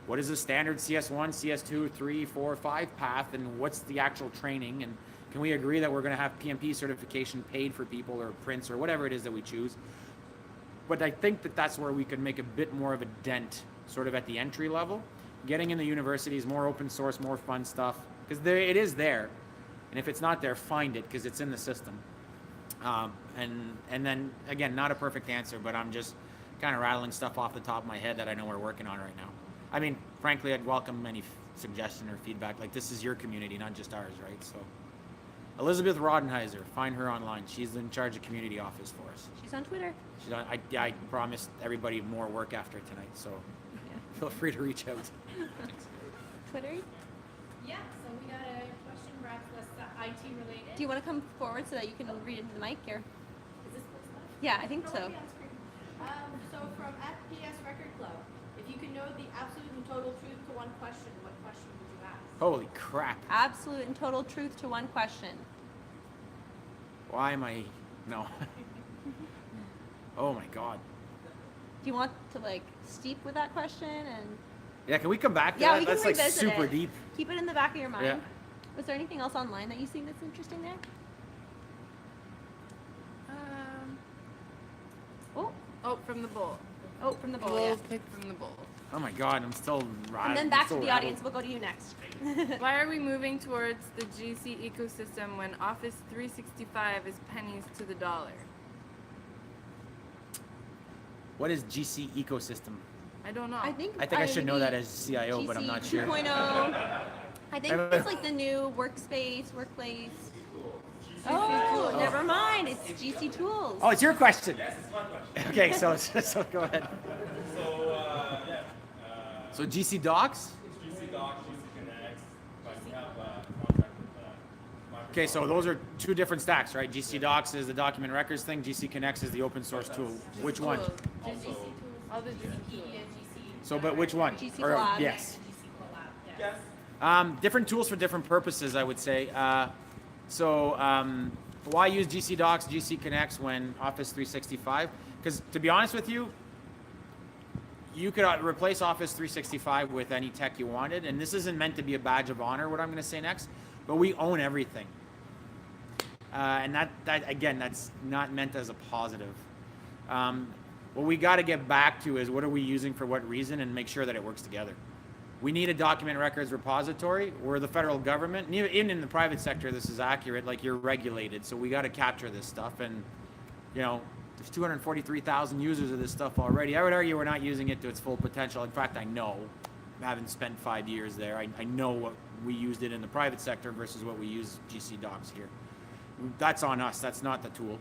what is the standard CS1, CS2, 3, 4, 5 path, and what's the actual training, and can we agree that we're going to have PMP certification paid for people, or Prince, or whatever it is that we choose. But I think that that's where we could make a bit more of a dent sort of at the entry level, getting in the universities, more open source, more fun stuff, because it is there. And if it's not there, find it, because it's in the system. And then, again, not a perfect answer, but I'm just kind of rattling stuff off the top of my head that I know we're working on right now. I mean, frankly, I'd welcome any suggestion or feedback. Like, this is your community, not just ours, right? So Elizabeth Rodenheiser, find her online. She's in charge of community office for us. She's on Twitter. She's on, I promised everybody more work after tonight, so feel free to reach out. Twitter. Yeah, so we got a question wrapped that's IT related. Do you want to come forward so that you can read into the mic here? Is this what's left? Yeah, I think Oh, so. yeah, on screen. So from at PS Record Club, if you could know the absolute and total truth to one question, what question would you ask? Holy crap. Absolute and total truth to one question. Why am I, no. Oh my God. Do you want to like steep with that question and Yeah, can we come back to yeah, that? we can That's like revisit super it. deep. Keep it in the back of your mind. Yeah. Was there anything else online that you see that's interesting there? Oh, from the bowl. Oh, from the bowl. We'll Yeah. pick from the bowl. Oh my God, I'm still And then back to the audience. We'll go to you next. Why are we moving towards the GC ecosystem when Office 365 is pennies to the dollar? What is GC ecosystem? I don't know. I think I should know maybe that as CIO, but I'm not sure. 2.0. I think it's like the new workspace, workplace. Oh, never mind. It's GC Tools. Oh, it's your question. Yes, it's my question. Okay, so go ahead. So GC Docs? It's GC Docs, GC Connects, but we have a contract with Microsoft. Okay, so those are two different stacks, right? GC Docs is the document records thing. GC Connects is the open source tool. Which one? Tools. Also, All the GC tools. So, but which one? GC Or- Collab. Yes. GC Collab, yes. Different tools for different purposes, I would say. Why use GC Docs, GC Connects when Office 365? Because to be honest with you, you could replace Office 365 with any tech you wanted, and this isn't meant to be a badge of honor, what I'm going to say next, but we own everything. And that again, that's not meant as a positive. What we got to get back to is what are we using for what reason and make sure that it works together. We need a document records repository. We're the federal government, and even in the private sector, this is accurate. Like, you're regulated, so we got to capture this stuff. And you know, there's 243,000 users of this stuff already. I would argue we're not using it to its full potential. In fact, I know, having spent 5 years there, I know what we used it in the private sector versus what we use GC Docs here. That's on us. That's not the tool.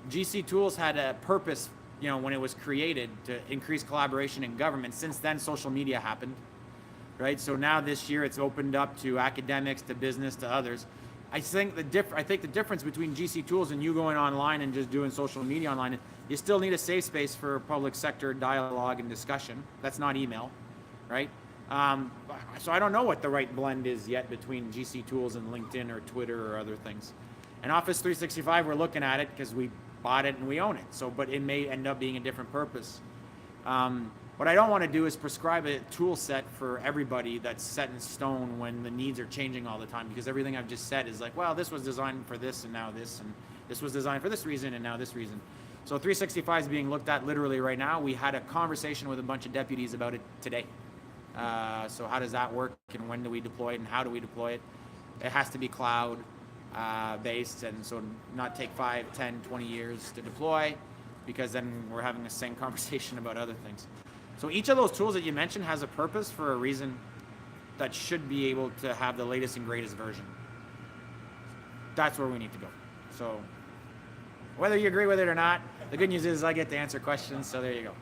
GC Tools had a purpose, you know, when it was created to increase collaboration in government. Since then, social media happened. Right, so now this year it's opened up to academics, to business, to others. I think the difference between GC Tools and you going online and just doing social media online, you still need a safe space for public sector dialogue and discussion. That's not email, right? So I don't know what the right blend is yet between GC Tools and LinkedIn or Twitter or other things. And Office 365, we're looking at it because we bought it and we own it. So, but it may end up being a different purpose. What I don't want to do is prescribe a tool set for everybody that's set in stone when the needs are changing all the time, because everything I've just said is like, well, this was designed for this and now this, and this was designed for this reason and now this reason. So 365 is being looked at literally right now. We had a conversation with a bunch of deputies about it today. So how does that work, and when do we deploy it, and how do we deploy it? It has to be cloud based, and so not take 5, 10, 20 years to deploy, because then we're having the same conversation about other things. So each of those tools that you mentioned has a purpose for a reason that should be able to have the latest and greatest version. That's where we need to go. So whether you agree with it or not, the good news is I get to answer questions, so there you go.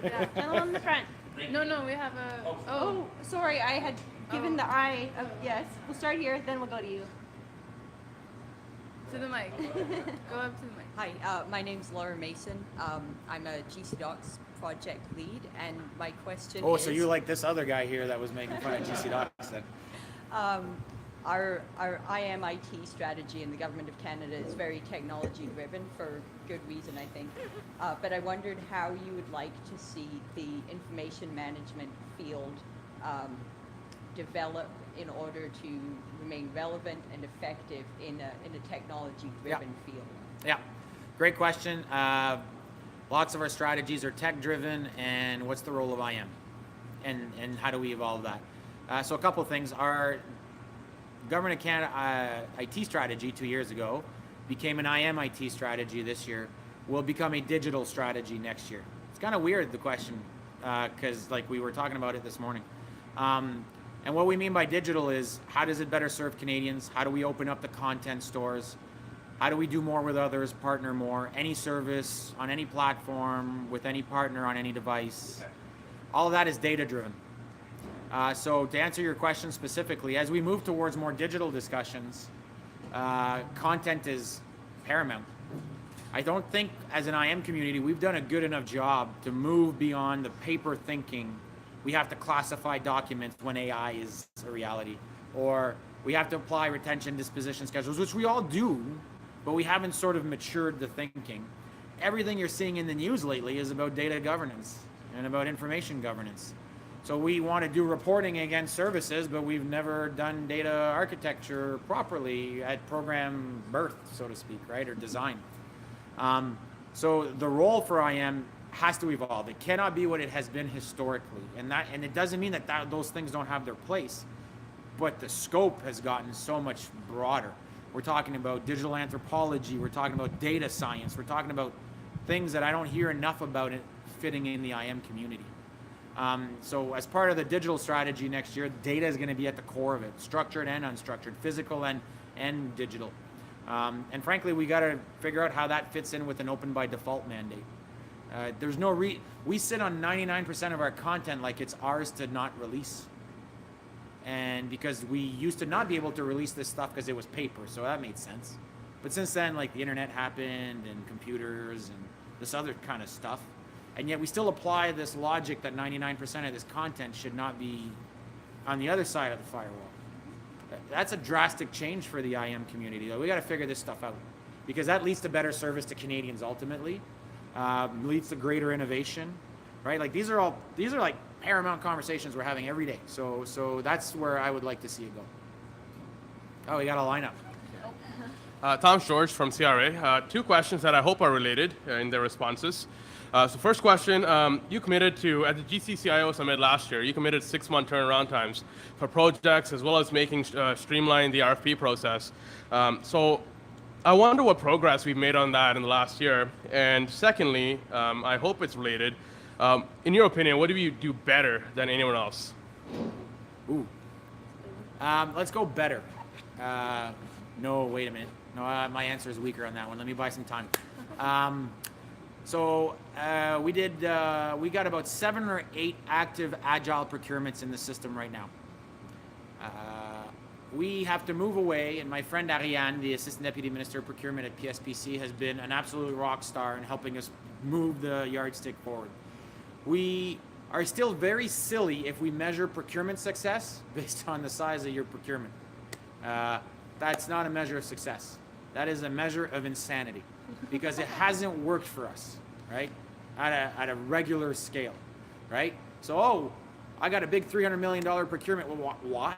Yeah, gentleman in the front. No, we have a. Oh, sorry, I had given the eye of yes. We'll start here, then we'll go to you. To the mic. Go up to the mic. Hi, my name's Laura Mason. I'm a GC Docs project lead, and my question Oh, is... so you like this other guy here that was making fun of GC Docs then? Our IMIT strategy in the Government of Canada is very technology driven for good reason, I think. But I wondered how you would like to see the information management field develop in order to remain relevant and effective in a technology driven field. Yeah, great question. Lots of our strategies are tech driven, and what's the role of IM? And how do we evolve that? So a couple of things. Our Government of Canada IT strategy 2 years ago became an IM IT strategy this year. Will become a digital strategy next year. It's kind of weird, the question, because like we were talking about it this morning. And what we mean by digital is, how does it better serve Canadians? How do we open up the content stores? How do we do more with others, partner more? Any service on any platform, with any partner on any device. All of that is data driven. So to answer your question specifically, as we move towards more digital discussions, content is paramount. I don't think as an IM community we've done a good enough job to move beyond the paper thinking. We have to classify documents when AI is a reality, or we have to apply retention disposition schedules, which we all do, but we haven't sort of matured the thinking. Everything you're seeing in the news lately is about data governance and about information governance. So we want to do reporting against services, but we've never done data architecture properly at program birth, so to speak, right, or design. So the role for IM has to evolve. It cannot be what it has been historically, and it doesn't mean that those things don't have their place, but the scope has gotten so much broader. We're talking about digital anthropology, we're talking about data science, we're talking about things that I don't hear enough about it fitting in the IM community. So as part of the digital strategy next year, data is going to be at the core of it, structured and unstructured, physical and digital. And frankly, we got to figure out how that fits in with an open by default mandate. There's no we sit on 99% of our content like it's ours to not release. And because we used to not be able to release this stuff because it was paper, so that made sense. But since then, like the internet happened and computers and this other kind of stuff, and yet we still apply this logic that 99% of this content should not be on the other side of the firewall. That's a drastic change for the IM community, though. We got to figure this stuff out, because that leads to better service to Canadians ultimately, leads to greater innovation, right? Like these are like paramount conversations we're having every day. So that's where I would like to see it go. Oh, we got a lineup. Tom George from CRA. Two questions that I hope are related in their responses. So first question, you committed to, at the GCCIO Summit last year, you committed 6-month turnaround times for projects as well as making streamline the RFP process. So I wonder what progress we've made on that in the last year. And secondly, I hope it's related. In your opinion, what do you do better than anyone else? Ooh. Let's go better. No, wait a minute. No, my answer is weaker on that one. Let me buy some time. So we got about 7 or 8 active agile procurements in the system right now. We have to move away, and my friend Ariane, the Assistant Deputy Minister of Procurement at PSPC, has been an absolute rock star in helping us move the yardstick forward. We are still very silly if we measure procurement success based on the size of your procurement. That's not a measure of success. That is a measure of insanity, because it hasn't worked for us, right? At a regular scale, right? So, I got a big $300 million procurement. Well, why?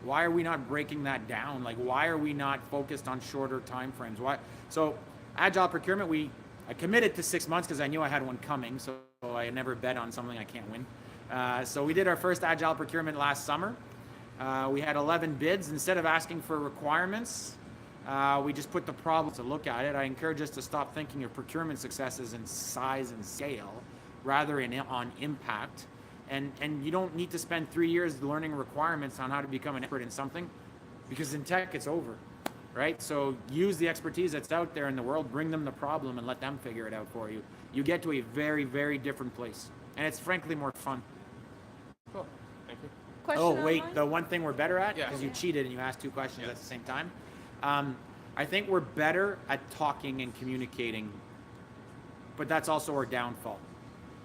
Why are we not breaking that down? Like, why are we not focused on shorter time frames? Why? So, agile procurement, I committed to 6 months because I knew I had one coming, so I never bet on something I can't win. So we did our first agile procurement last summer. We had 11 bids. Instead of asking for requirements, we just put the problem to look at it. I encourage us to stop thinking of procurement successes in size and scale, rather on impact. And you don't need to spend 3 years learning requirements on how to become an expert in something, because in tech it's over, right? So use the expertise that's out there in the world, bring them the problem and let them figure it out for you. You get to a very, very different place. And it's frankly more fun. Cool, thank you. Question wait, online? the one thing we're better at, Yeah. because you cheated and you asked 2 questions at the same time. I think we're better at talking and communicating, but that's also our downfall.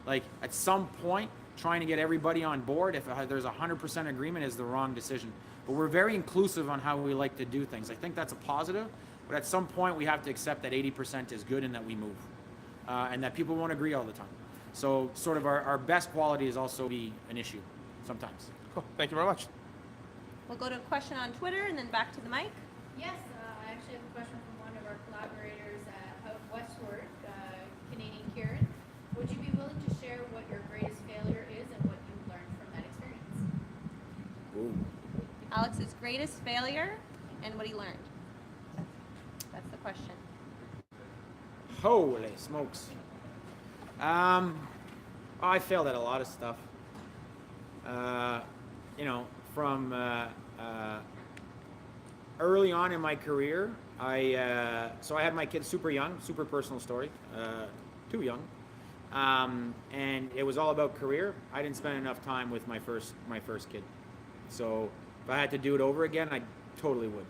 Like, at some point, trying to get everybody on board, if there's 100% agreement, is the wrong decision. But we're very inclusive on how we like to do things. I think that's a positive, but at some point we have to accept that 80% is good and that we move, and that people won't agree all the time. So sort of our best quality is also be an issue sometimes. Cool, thank you very much. We'll go to a question on Twitter and then back to the mic. Yes, I actually have a question from one of our collaborators out westward, Canadian Kieran. Would you be willing to share what your greatest failure is and what you've learned from that experience? Ooh. Alex's greatest failure and what he learned. That's the question. Holy smokes. I failed at a lot of stuff. from early on in my career. So I had my kids super young, super personal story, too young, and it was all about career. I didn't spend enough time with my first kid, so if I had to do it over again, I totally would.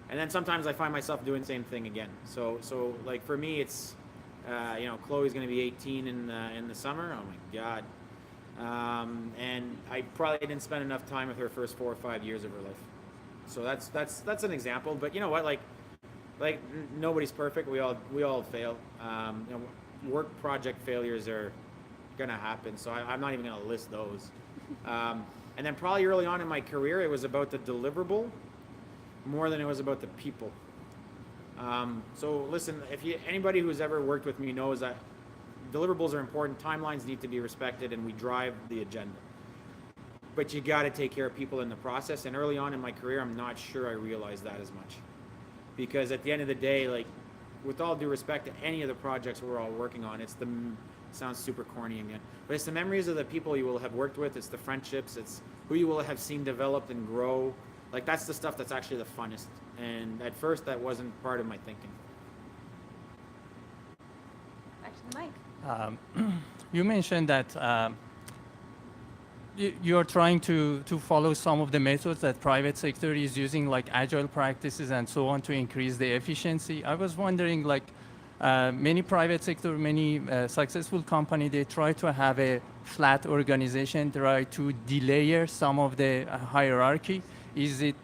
And then sometimes I find myself doing the same thing again. So like for me, it's Chloe's going to be 18 in the summer. Oh my God. And I probably didn't spend enough time with her first 4 or 5 years of her life. So that's an example. But you know what? Like nobody's perfect. We all fail. Work project failures are gonna happen. So I'm not even gonna list those. And then probably early on in my career, it was about the deliverable more than it was about the people. So listen, anybody who's ever worked with me knows that deliverables are important, timelines need to be respected, and we drive the agenda. But you got to take care of people in the process. And early on in my career, I'm not sure I realized that as much. Because at the end of the day, like, with all due respect to any of the projects we're all working on, sounds super corny again, but it's the memories of the people you will have worked with, it's the friendships, it's who you will have seen developed and grow. Like, that's the stuff that's actually the funnest. And at first, that wasn't part of my thinking. Back to the mic. You mentioned that you're trying to follow some of the methods that private sector is using, like agile practices and so on, to increase the efficiency. I was wondering, like, many private sector, many successful company, they try to have a flat organization, try to delayer some of the hierarchy. Is it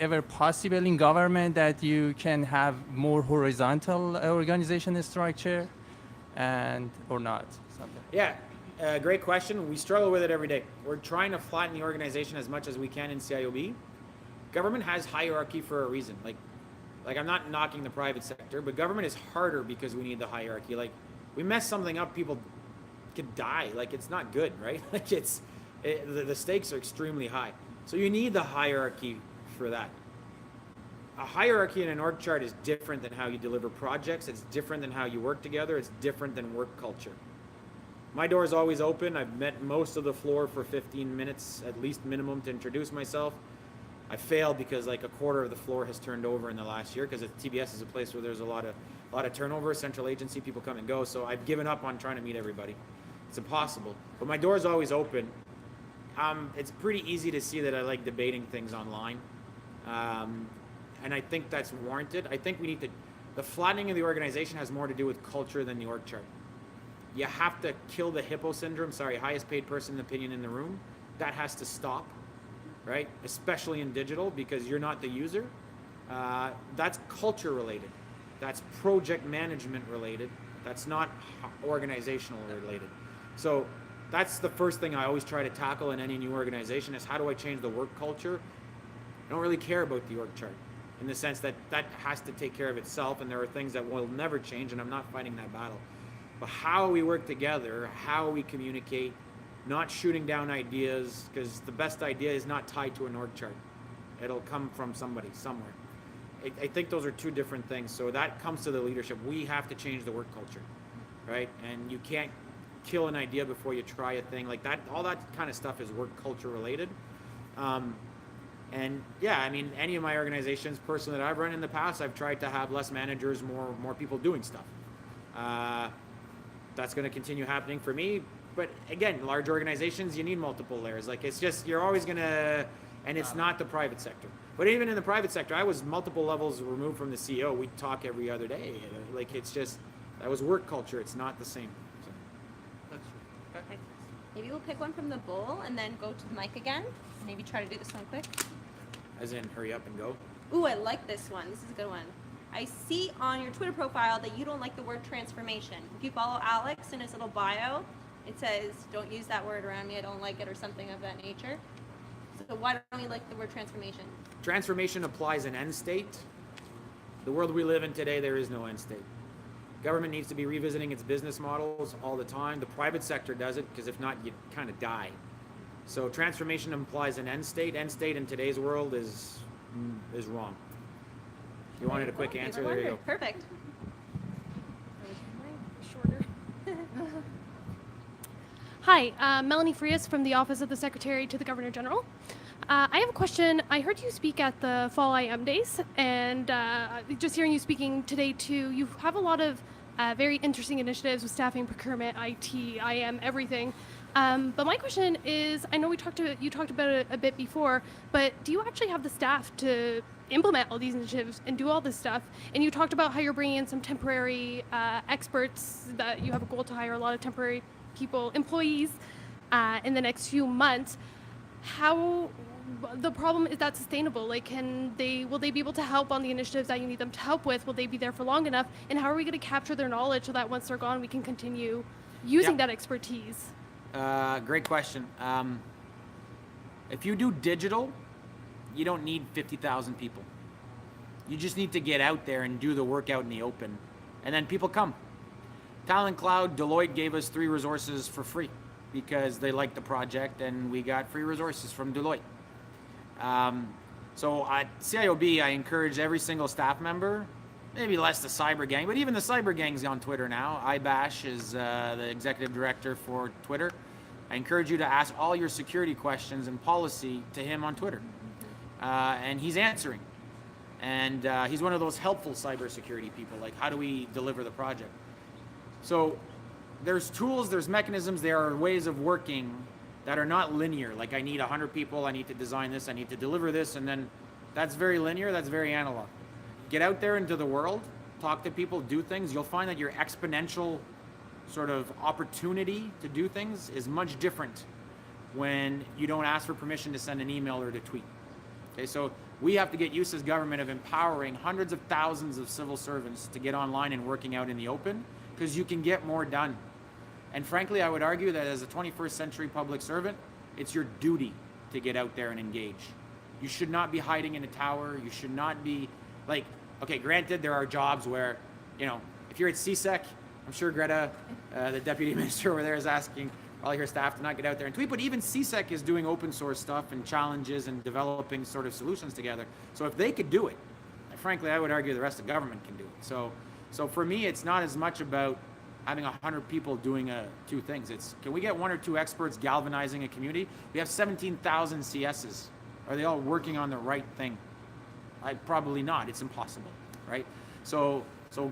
ever possible in government that you can have more horizontal organization structure, or not? Something. Yeah, great question. We struggle with it every day. We're trying to flatten the organization as much as we can in CIOB. Government has hierarchy for a reason. Like I'm not knocking the private sector, but government is harder because we need the hierarchy. Like, we mess something up, people could die. Like, it's not good, right? Like, the stakes are extremely high. So you need the hierarchy for that. A hierarchy in an org chart is different than how you deliver projects. It's different than how you work together. It's different than work culture. My door is always open. I've met most of the floor for 15 minutes, at least minimum, to introduce myself. I failed because like a quarter of the floor has turned over in the last year, because TBS is a place where there's a lot of turnover, central agency, people come and go. So I've given up on trying to meet everybody. It's impossible. But my door is always open. It's pretty easy to see that I like debating things online. And I think that's warranted. I think the flattening of the organization has more to do with culture than the org chart. You have to kill the hippo syndrome, highest paid person in opinion in the room. That has to stop, right? Especially in digital, because you're not the user. That's culture related. That's project management related. That's not organizational related. So that's the first thing I always try to tackle in any new organization is, how do I change the work culture? I don't really care about the org chart, in the sense that has to take care of itself, and there are things that will never change, and I'm not fighting that battle. But how we work together, how we communicate, not shooting down ideas, because the best idea is not tied to an org chart. It'll come from somebody, somewhere. I think those are two different things. So that comes to the leadership. We have to change the work culture, right? And you can't kill an idea before you try a thing like that. All that kind of stuff is work culture related. And yeah, I mean, any of my organizations personally that I've run in the past, I've tried to have less managers, more people doing stuff. That's going to continue happening for me. But again, large organizations, you need multiple layers. Like, it's just, you're always going to, and it's not the private sector. But even in the private sector, I was multiple levels removed from the CEO. We'd talk every other day. Like, it's just, that was work culture. It's not the same. So. That's true. Okay. Maybe we'll pick one from the bowl and then go to the mic again. Maybe try to do this one quick. As in, hurry up and go? Ooh, I like this one. This is a good one. I see on your Twitter profile that you don't like the word transformation. If you follow Alex in his little bio, it says, don't use that word around me, I don't like it, or something of that nature. So why don't you like the word transformation? Transformation applies an end state. The world we live in today, there is no end state. Government needs to be revisiting its business models all the time. The private sector does it, because if not, you kind of die. So transformation implies an end state. End state in today's world is wrong. You wanted a quick answer? There you go. Perfect. Shorter. Hi, Melanie Frias from the Office of the Secretary to the Governor General. I have a question. I heard you speak at the Fall IM Days, and just hearing you speaking today too, you have a lot of very interesting initiatives with staffing, procurement, IT, IM, everything. But my question is, I know you talked about it a bit before, but do you actually have the staff to implement all these initiatives and do all this stuff? And you talked about how you're bringing in some temporary experts, that you have a goal to hire a lot of temporary people, employees, in the next few months. How the problem is that sustainable? Like, will they be able to help on the initiatives that you need them to help with? Will they be there for long enough? And how are we going to capture their knowledge so that once they're gone, we can continue using that expertise? Great question. If you do digital, you don't need 50,000 people. You just need to get out there and do the work out in the open, and then people come. Talent Cloud, Deloitte gave us 3 resources for free because they liked the project, and we got free resources from Deloitte. So at CIOB, I encourage every single staff member, maybe less the cyber gang, but even the cyber gang's on Twitter now. Ibash is the executive director for Twitter. I encourage you to ask all your security questions and policy to him on Twitter. And he's answering. And he's one of those helpful cybersecurity people, like how do we deliver the project? So there's tools, there's mechanisms, there are ways of working that are not linear. Like I need 100 people, I need to design this, I need to deliver this, and then that's very linear, that's very analog. Get out there into the world, talk to people, do things. You'll find that your exponential sort of opportunity to do things is much different when you don't ask for permission to send an email or to tweet. Okay, so we have to get used as government of empowering hundreds of thousands of civil servants to get online and working out in the open, because you can get more done. And frankly, I would argue that as a 21st century public servant, it's your duty to get out there and engage. You should not be hiding in a tower. You should not be like, okay, granted, there are jobs where, you know, if you're at CSEC, I'm sure Greta, the deputy minister over there, is asking all your staff to not get out there and tweet, but even CSEC is doing open source stuff and challenges and developing sort of solutions together. So if they could do it, frankly, I would argue the rest of government can do it. So for me, it's not as much about having 100 people doing 2 things. It's, can we get 1 or 2 experts galvanizing a community? We have 17,000 CSs. Are they all working on the right thing? Probably not. It's impossible, right? So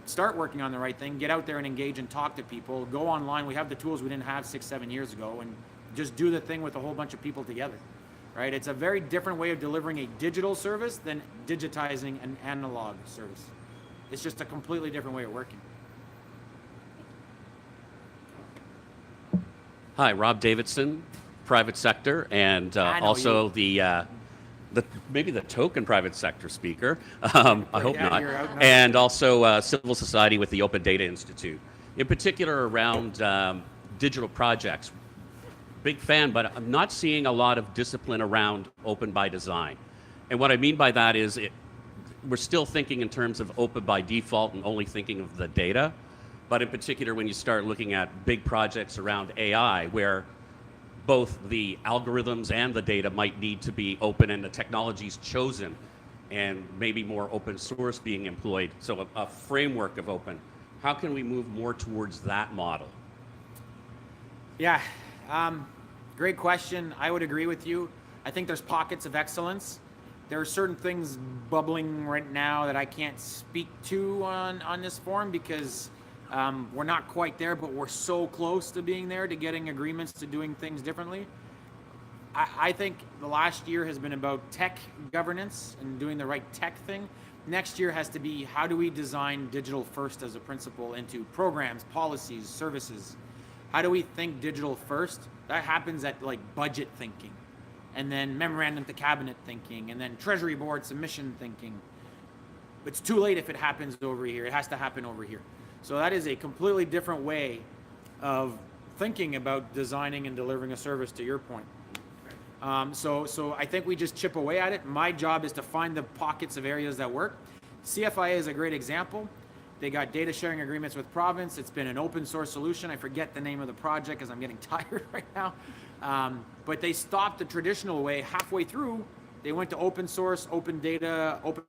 start working on the right thing. Get out there and engage and talk to people. Go online. We have the tools we didn't have 6-7 years ago, and just do the thing with a whole bunch of people together, right? It's a very different way of delivering a digital service than digitizing an analog service. It's just a completely different way of working. Hi, Rob Davidson, private sector, and also the maybe the token private sector speaker. I hope not. And also civil society with the Open Data Institute, in particular around digital projects. Big fan, but I'm not seeing a lot of discipline around open by design. And what I mean by that is we're still thinking in terms of open by default and only thinking of the data. But in particular, when you start looking at big projects around AI, where both the algorithms and the data might need to be open and the technologies chosen, and maybe more open source being employed, so a framework of open. How can we move more towards that model? Yeah, great question. I would agree with you. I think there's pockets of excellence. There are certain things bubbling right now that I can't speak to on this forum because we're not quite there, but we're so close to being there, to getting agreements to doing things differently. I think the last year has been about tech governance and doing the right tech thing. Next year has to be, how do we design digital first as a principle into programs, policies, services? How do we think digital first? That happens at like budget thinking, and then memorandum to cabinet thinking, and then treasury board submission thinking. It's too late if it happens over here. It has to happen over here. So that is a completely different way of thinking about designing and delivering a service, to your point. So I think we just chip away at it. My job is to find the pockets of areas that work. CFIA is a great example. They got data sharing agreements with province. It's been an open source solution. I forget the name of the project because I'm getting tired right now. But they stopped the traditional way halfway through. They went to open source, open data, open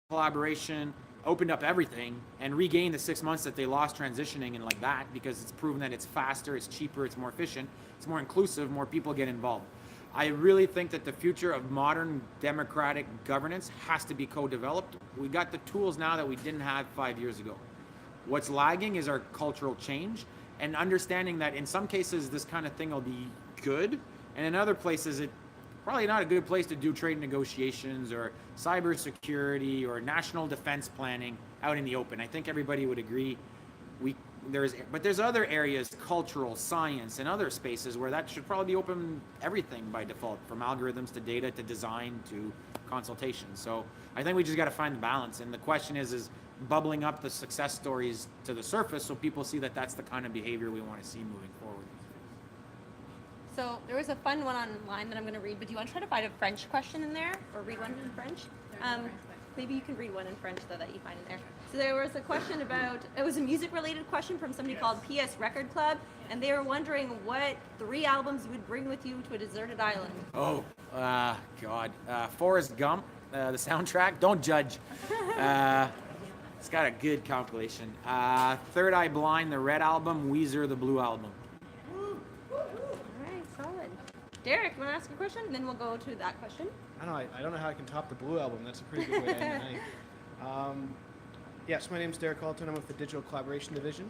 collaboration, opened up everything and regained the 6 months that they lost transitioning and like that, because it's proven that it's faster, it's cheaper, it's more efficient, it's more inclusive, more people get involved. I really think that the future of modern democratic governance has to be co-developed. We got the tools now that we didn't have 5 years ago. What's lagging is our cultural change and understanding that in some cases this kind of thing will be good, and in other places it probably not a good place to do trade negotiations or cybersecurity or national defense planning out in the open. I think everybody would agree. But there's other areas, cultural, science, and other spaces where that should probably be open everything by default, from algorithms to data to design to consultation. So I think we just got to find the balance. And the question is bubbling up the success stories to the surface so people see that that's the kind of behavior we want to see moving forward. So there was a fun one online that I'm going to read, but do you want to try to find a French question in there, or read one in French? Maybe you can read one in French though that you find in there. So there was a question about, it was a music-related question from somebody called PS Record Club, and they were wondering what 3 albums you would bring with you to a deserted island. Oh, God. Forrest Gump, the soundtrack. Don't judge. It's got a good compilation. Third Eye Blind, the red album. Weezer, the blue album. Derek, you want to ask a question? And then we'll go to that question. I don't know how I can top the Blue Album. That's a pretty good way to end the night. Yes, my name is Derek Alton. I'm with the Digital Collaboration Division.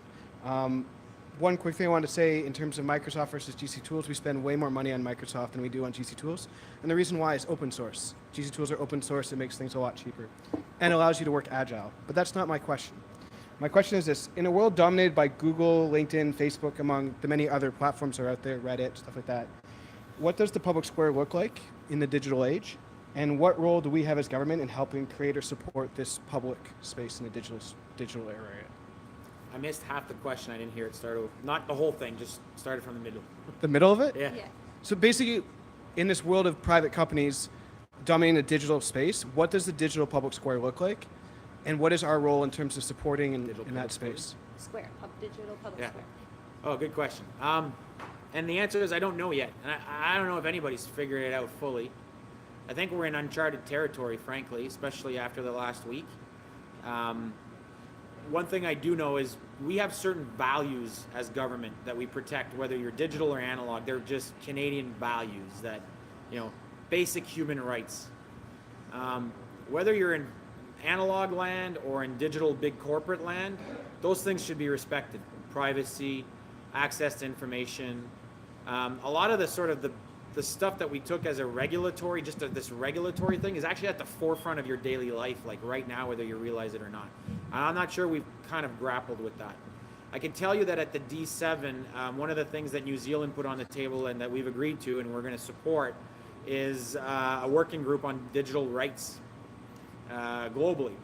One quick thing I wanted to say in terms of Microsoft versus GC Tools, we spend way more money on Microsoft than we do on GC Tools. And the reason why is open source. GC Tools are open source. It makes things a lot cheaper and allows you to work agile. But that's not my question. My question is this. In a world dominated by Google, LinkedIn, Facebook, among the many other platforms that are out there, Reddit, stuff like that, what does the public square look like in the digital age? And what role do we have as government in helping create or support this public space in the digital area? I missed half the question. I didn't hear it start over. Not the whole thing, just started from the middle. The middle of it? Yeah. So basically, in this world of private companies dominating the digital space, what does the digital public square look like? And what is our role in terms of supporting in that space? Square, digital public square. Oh, good question. And the answer is I don't know yet. And I don't know if anybody's figured it out fully. I think we're in uncharted territory, frankly, especially after the last week. One thing I do know is we have certain values as government that we protect, whether you're digital or analog. They're just Canadian values that, basic human rights. Whether you're in analog land or in digital big corporate land, those things should be respected. Privacy, access to information. A lot of the sort of the stuff that we took as a regulatory, this regulatory thing is actually at the forefront of your daily life, like right now, whether you realize it or not. I'm not sure we've kind of grappled with that. I can tell you that at the D7, one of the things that New Zealand put on the table and that we've agreed to and we're going to support is a working group on digital rights globally,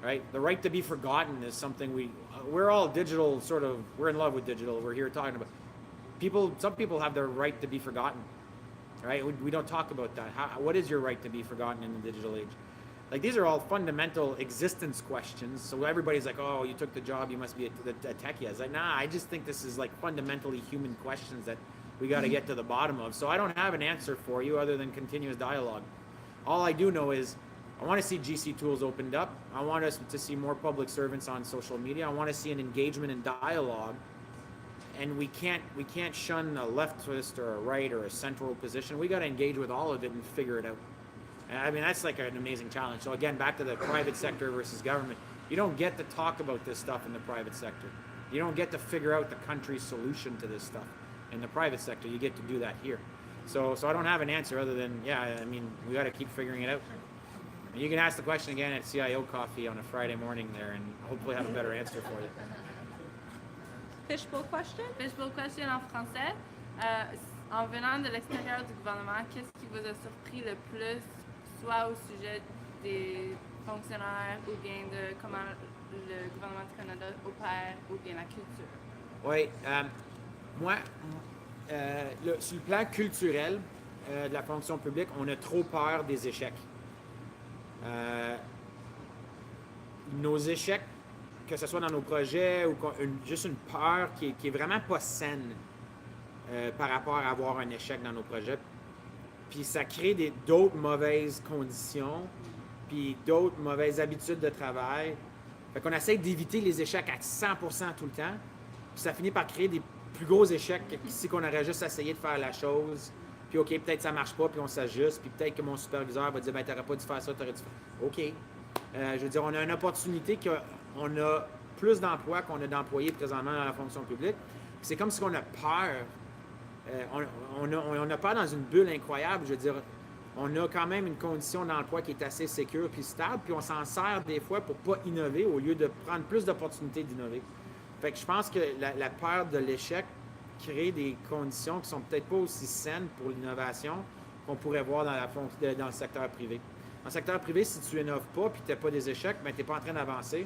right? The right to be forgotten is something we're all digital, we're in love with digital. We're here talking about some people have their right to be forgotten, right? We don't talk about that. What is your right to be forgotten in the digital age? Like, these are all fundamental existence questions. So everybody's like, oh, you took the job, you must be a techie. I was like, nah, I just think this is like fundamentally human questions that we got to get to the bottom of. So I don't have an answer for you other than continuous dialogue. All I do know is I want to see GC tools opened up. I want us to see more public servants on social media. I want to see an engagement and dialogue. And we can't shun a leftist or a right or a central position. We got to engage with all of it and figure it out. And I mean, that's like an amazing challenge. So again, back to the private sector versus government. You don't get to talk about this stuff in the private sector. You don't get to figure out the country's solution to this stuff in the private sector. You get to do that here. So I don't have an answer other than, we got to keep figuring it out. And you can ask the question again at CIO Coffee on a Friday morning there and hopefully have a better answer for you. Fishbowl question? Fishbowl question en français. En venant de l'extérieur du gouvernement, qu'est-ce qui vous a surpris le plus, soit au sujet des fonctionnaires ou bien de comment le gouvernement du Canada opère ou bien la culture? Oui, moi, sur le plan culturel de la fonction publique, on a trop peur des échecs. Nos échecs, que ce soit dans nos projets ou juste une peur qui est vraiment pas saine par rapport à avoir un échec dans nos projets. Puis ça crée d'autres mauvaises conditions, puis d'autres mauvaises habitudes de travail Fait qu'on essaie d'éviter les échecs à 100% tout le temps. Puis ça finit par créer des plus gros échecs qu'ici qu'on aurait juste essayé de faire la chose. Puis OK, peut-être ça marche pas, puis on s'ajuste. Puis peut-être que mon superviseur va dire, ben t'aurais pas dû faire ça, t'aurais dû faire... OK. Je veux dire, on a une opportunité qu'on a plus d'emplois qu'on a d'employés présentement dans la fonction publique. Puis c'est comme si on a peur. On a peur dans une bulle incroyable. Je veux dire, on a quand même une condition d'emploi qui est assez sécure puis stable, puis on s'en sert des fois pour pas innover au lieu de prendre plus d'opportunités d'innover. Fait que je pense que la peur de l'échec crée des conditions qui sont peut-être pas aussi saines pour l'innovation qu'on pourrait voir dans le secteur privé. Dans le secteur privé, si tu innoves pas puis tu n'as pas des échecs, ben tu n'es pas en train d'avancer,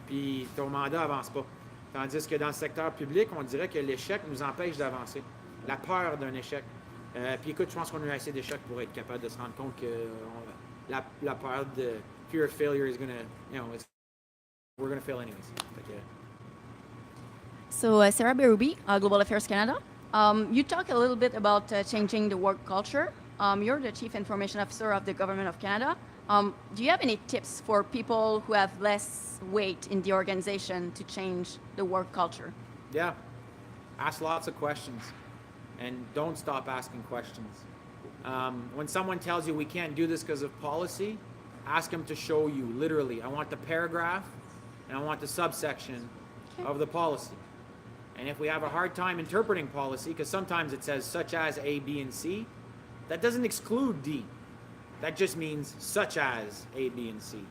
puis ton mandat avance pas. Tandis que dans le secteur public, on dirait que l'échec nous empêche d'avancer. La peur d'un échec. Puis écoute, je pense qu'on a eu assez d'échecs pour être capable de se rendre compte que la peur de fear of failure is gonna, we're gonna fail anyways. So Sarah Berube, Global Affairs Canada. You talk a little bit about changing the work culture. You're the Chief Information Officer of the Government of Canada. Do you have any tips for people who have less weight in the organization to change the work culture? Yeah. Ask lots of questions. And don't stop asking questions. When someone tells you we can't do this because of policy, ask them to show you, literally. I want the paragraph and I want the subsection of the policy. And if we have a hard time interpreting policy, because sometimes it says such as A, B, and C, that doesn't exclude D. That just means such as A, B, and C.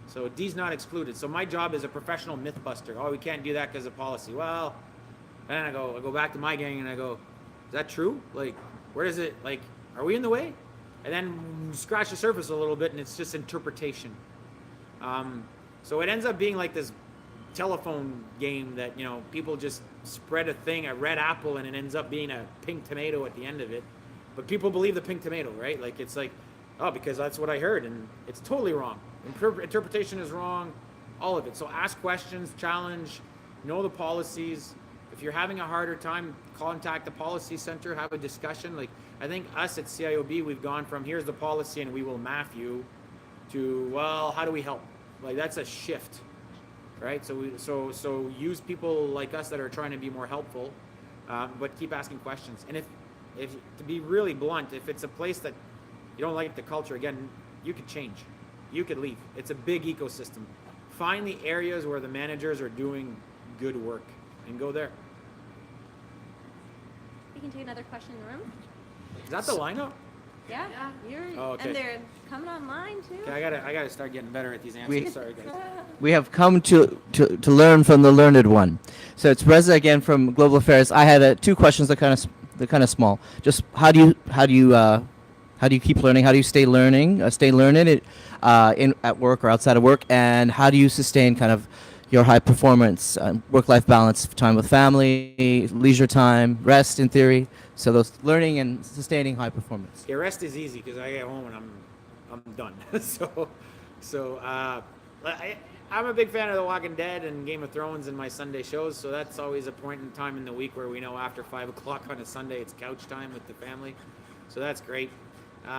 So D's not excluded. So my job is a professional myth buster. Oh, we can't do that because of policy. Well, then I go back to my gang and I go, is that true? Like, where is it? Like, are we in the way? And then scratch the surface a little bit and it's just interpretation. So it ends up being like this telephone game that, people just spread a thing, a red apple, and it ends up being a pink tomato at the end of it. But people believe the pink tomato, right? Like, it's like, oh, because that's what I heard, and it's totally wrong. Interpretation is wrong, all of it. So ask questions, challenge, know the policies. If you're having a harder time, contact the policy center, have a discussion. Like, I think us at CIOB, we've gone from here's the policy and we will math you to, well, how do we help? Like, that's a shift, right? So use people like us that are trying to be more helpful, but keep asking questions. And if to be really blunt, if it's a place that you don't like the culture, again, you could change. You could leave. It's a big ecosystem. Find the areas where the managers are doing good work and go there. We can take another question in the room. Is that the lineup? Yeah. Okay. And they're coming online too. Okay, I gotta start getting better at these answers. Sorry, guys. We have come to learn from the learned one. So it's Reza again from Global Affairs. I had two questions that kind of small. Just how do you keep learning? How do you stay learning? Stay learned at work or outside of work, and how do you sustain kind of your high performance, work-life balance, time with family, leisure time, rest in theory. So those learning and sustaining high performance. Yeah, rest is easy because I get home and I'm done. I'm a big fan of The Walking Dead and Game of Thrones and my Sunday shows. So that's always a point in time in the week where we know after 5 o'clock on a Sunday it's couch time with the family. So that's great. So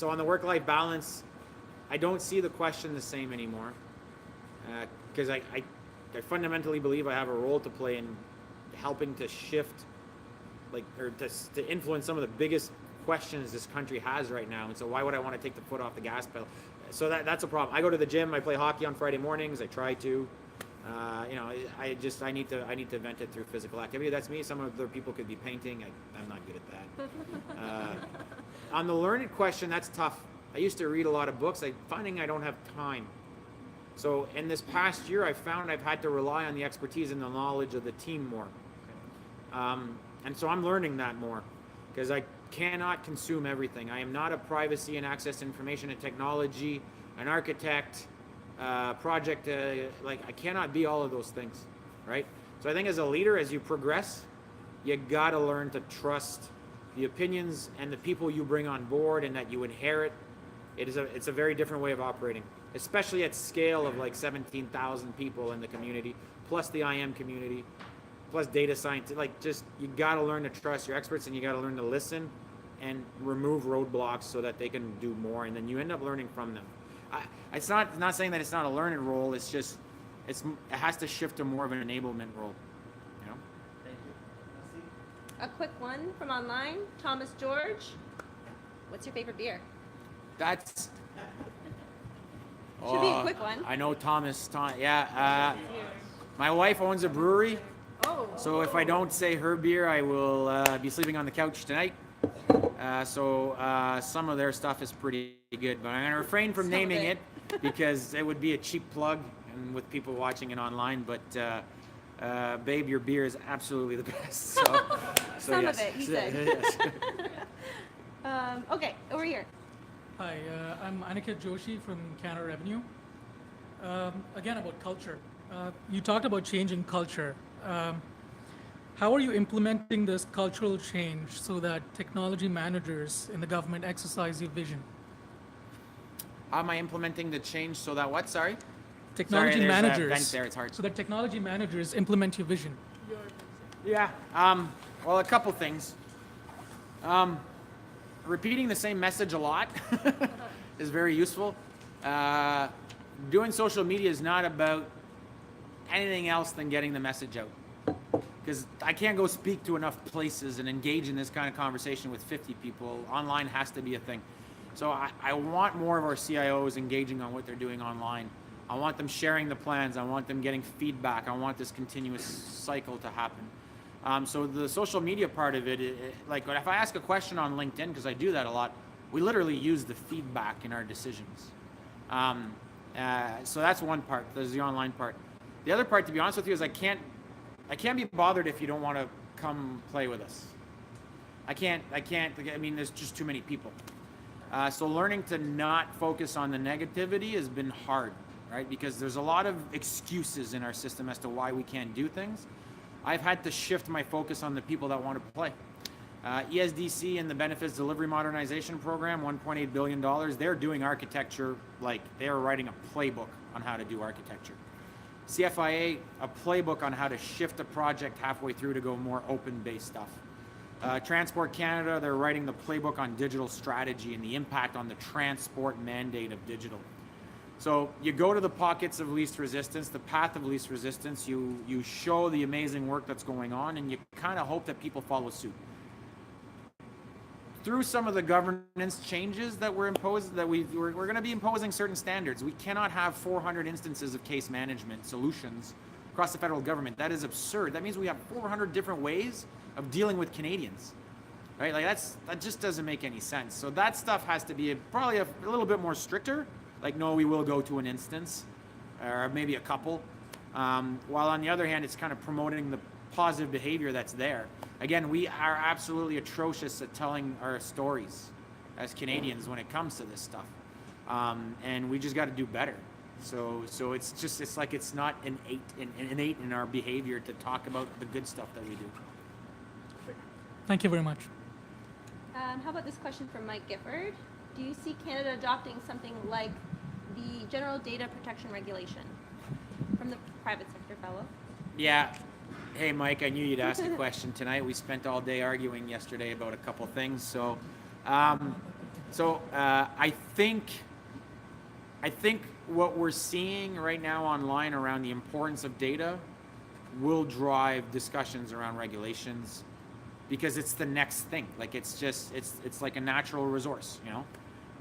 on the work-life balance, I don't see the question the same anymore because I fundamentally believe I have a role to play in helping to shift, to influence some of the biggest questions this country has right now. And so why would I want to take the foot off the gas pedal? So that's a problem. I go to the gym. I play hockey on Friday mornings. I try to. I need to vent it through physical activity. That's me. Some other people could be painting. I'm not good at that. On the learned question, that's tough. I used to read a lot of books. I'm finding I don't have time. So in this past year, I found I've had to rely on the expertise and the knowledge of the team more. And so I'm learning that more because I cannot consume everything. I am not a privacy and access to information and technology, an architect, project, I cannot be all of those things, right? So I think as a leader, as you progress, you gotta learn to trust the opinions and the people you bring on board and that you inherit. It's a very different way of operating, especially at scale of 17,000 people in the community, plus the IM community, plus data scientists. You gotta learn to trust your experts and you gotta learn to listen and remove roadblocks so that they can do more, and then you end up learning from them. it's not saying that it's not a learned role. It's just it has to shift to more of an enablement role. You know. Thank you. A quick one from online. Thomas George, what's your favorite beer? That's. Should be a quick one. I know Thomas. Yeah. My wife owns a brewery. Oh. So if I don't say her beer, I will be sleeping on the couch tonight. So some of their stuff is pretty good, but I'm going to refrain from naming it because it would be a cheap plug and with people watching it online. But babe, your beer is absolutely the best. So Some yes. of it, he said. Yes. Okay, over here. Hi, I'm Aniket Joshi from Canada Revenue. Again, about culture. You talked about changing culture. How are you implementing this cultural change so that technology managers in the government exercise your vision? How am I implementing the change so that what? Sorry? Technology Sorry, there's a managers. vent there, it's hard. So that technology managers implement your vision. Yeah. Well, a couple things. Repeating the same message a lot is very useful. Doing social media is not about anything else than getting the message out. Because I can't go speak to enough places and engage in this kind of conversation with 50 people. Online has to be a thing. So I want more of our CIOs engaging on what they're doing online. I want them sharing the plans. I want them getting feedback. I want this continuous cycle to happen. So the social media part of it, like if I ask a question on LinkedIn, because I do that a lot, we literally use the feedback in our decisions. So that's one part. There's the online part. The other part, to be honest with you, is I can't be bothered if you don't want to come play with us. I mean, there's just too many people. So learning to not focus on the negativity has been hard, right? Because there's a lot of excuses in our system as to why we can't do things. I've had to shift my focus on the people that want to play. ESDC and the Benefits Delivery Modernization Program, $1.8 billion, they're doing architecture like they're writing a playbook on how to do architecture. CFIA, a playbook on how to shift a project halfway through to go more open-based stuff. Transport Canada, they're writing the playbook on digital strategy and the impact on the transport mandate of digital. So you go to the pockets of least resistance, the path of least resistance, you show the amazing work that's going on, and you kind of hope that people follow suit. Through some of the governance changes that we're imposed, that we're going to be imposing certain standards. We cannot have 400 instances of case management solutions across the federal government. That is absurd. That means we have 400 different ways of dealing with Canadians, right? Like that just doesn't make any sense. So that stuff has to be probably a little bit more stricter. Like, no, we will go to an instance, or maybe a couple. While on the other hand, it's kind of promoting the positive behavior that's there. Again, we are absolutely atrocious at telling our stories as Canadians when it comes to this stuff. And we just got to do better. So it's like it's not innate in our behavior to talk about the good stuff that we do. Thank you very much. How about this question from Mike Gifford? Do you see Canada adopting something like the General Data Protection Regulation from the private sector fellow? Yeah. Hey, Mike, I knew you'd ask a question tonight. We spent all day arguing yesterday about a couple things. So, I think what we're seeing right now online around the importance of data will drive discussions around regulations, because it's the next thing. Like it's like a natural resource, you know?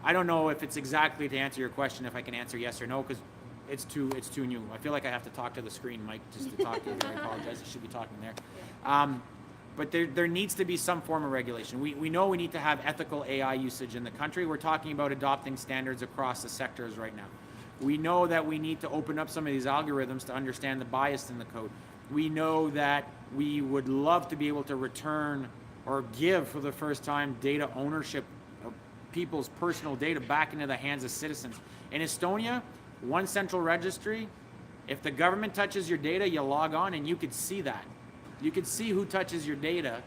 I don't know if it's exactly to answer your question, if I can answer yes or no, because it's too new. I feel like I have to talk to the screen, Mike, just to talk to you. I apologize. I should be talking there. But there needs to be some form of regulation. We know we need to have ethical AI usage in the country. We're talking about adopting standards across the sectors right now. We know that we need to open up some of these algorithms to understand the bias in the code. We know that we would love to be able to return or give for the first time data ownership of people's personal data back into the hands of citizens. In Estonia, one central registry, if the government touches your data, you log on and you could see that. You could see who touches your data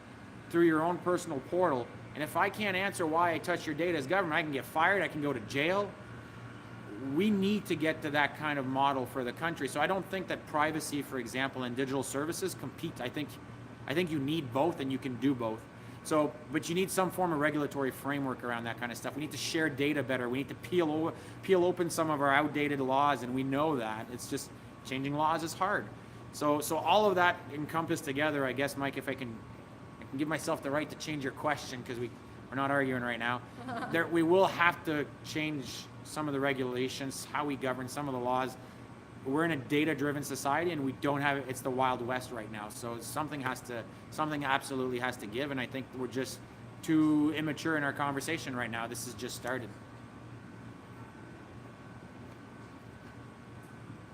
through your own personal portal. And if I can't answer why I touch your data as government, I can get fired, I can go to jail. We need to get to that kind of model for the country. So I don't think that privacy, for example, and digital services compete. I think you need both, and you can do both. So, but you need some form of regulatory framework around that kind of stuff. We need to share data better. We need to peel open some of our outdated laws, and we know that. It's just changing laws is hard. So all of that encompassed together, I guess, Mike, if I can give myself the right to change your question, because we're not arguing right now. We will have to change some of the regulations, how we govern some of the laws. We're in a data-driven society, and we don't have it's the Wild West right now. So something absolutely has to give, and I think we're just too immature in our conversation right now. This has just started.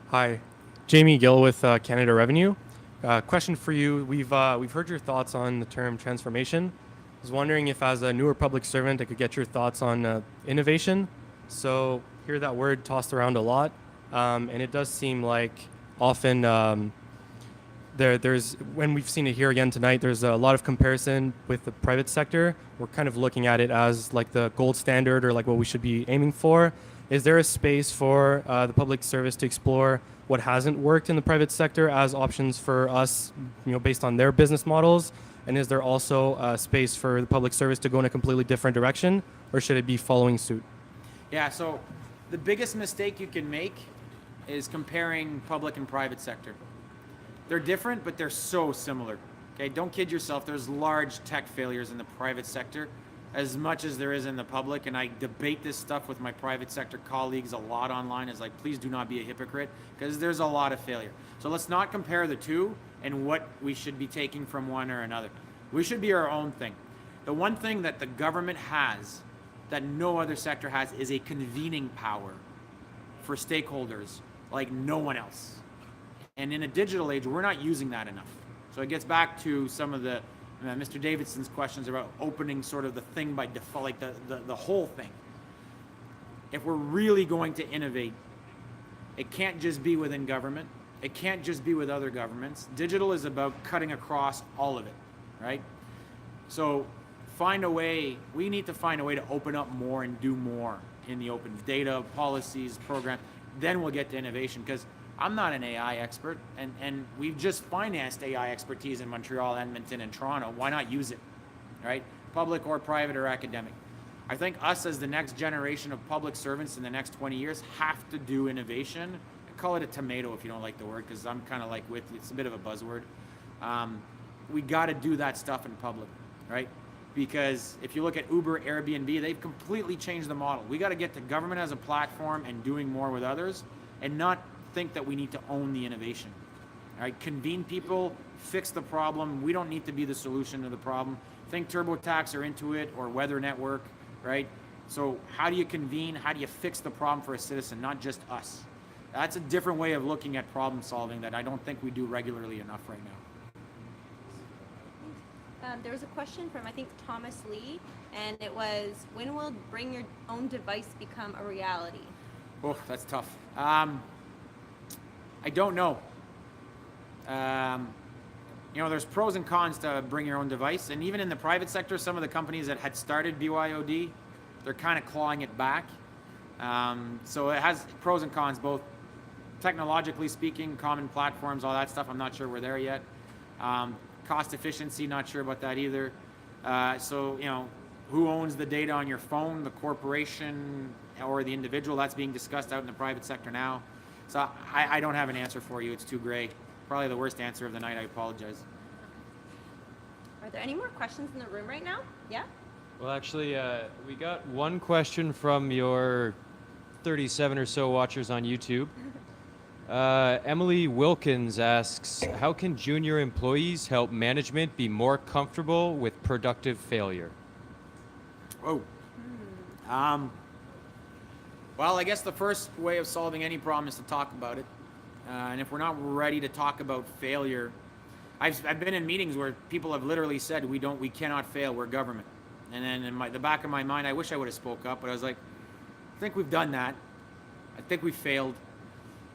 Hi, Jamie Gill with Canada Revenue. Question for you. We've heard your thoughts on the term transformation. I was wondering if, as a newer public servant, I could get your thoughts on innovation. So hear that word tossed around a lot. And it does seem like often there's, when we've seen it here again tonight, there's a lot of comparison with the private sector. We're kind of looking at it as like the gold standard or like what we should be aiming for. Is there a space for the public service to explore what hasn't worked in the private sector as options for us, based on their business models? And is there also a space for the public service to go in a completely different direction, or should it be following suit? Yeah, so the biggest mistake you can make is comparing public and private sector. They're different, but they're so similar. Okay, don't kid yourself. There's large tech failures in the private sector as much as there is in the public, and I debate this stuff with my private sector colleagues a lot online. Is like, please do not be a hypocrite, because there's a lot of failure. So let's not compare the two and what we should be taking from one or another. We should be our own thing. The one thing that the government has that no other sector has is a convening power for stakeholders like no one else. And in a digital age, we're not using that enough. So it gets back to some of the Mr. Davidson's questions about opening sort of the thing by default, like the whole thing. If we're really going to innovate, it can't just be within government. It can't just be with other governments. Digital is about cutting across all of it, right? So we need to find a way to open up more and do more in the open data, policies, programs. Then we'll get to innovation, because I'm not an AI expert, and we've just financed AI expertise in Montreal, Edmonton, and Toronto. Why not use it, right? Public or private or academic. I think us as the next generation of public servants in the next 20 years have to do innovation. I call it a tomato if you don't like the word, because I'm kind of like with you. It's a bit of a buzzword. We got to do that stuff in public, right? Because if you look at Uber, Airbnb, they've completely changed the model. We got to get to government as a platform and doing more with others, and not think that we need to own the innovation. All right, convene people, fix the problem. We don't need to be the solution to the problem. Think TurboTax or Intuit or Weather Network, right? So how do you convene? How do you fix the problem for a citizen, not just us? That's a different way of looking at problem solving that I don't think we do regularly enough right now. There was a question from, I think, Thomas Lee, and it was, when will bring your own device become a reality? Oh, that's tough. I don't know. There's pros and cons to bring your own device, and even in the private sector, some of the companies that had started BYOD, they're kind of clawing it back. So it has pros and cons, both technologically speaking, common platforms, all that stuff. I'm not sure we're there yet. Cost efficiency, not sure about that either. Who owns the data on your phone, the corporation or the individual? That's being discussed out in the private sector now. So I don't have an answer for you. It's too gray. Probably the worst answer of the night. I apologize. Are there any more questions in the room right now? Yeah? Well, actually, we got one question from your 37 or so watchers on YouTube. Emily Wilkins asks, how can junior employees help management be more comfortable with productive failure? Oh. Well, I guess the first way of solving any problem is to talk about it. And if we're not ready to talk about failure, I've been in meetings where people have literally said, we cannot fail, we're government. And then in the back of my mind, I wish I would have spoke up, but I was like, I think we've done that. I think we failed.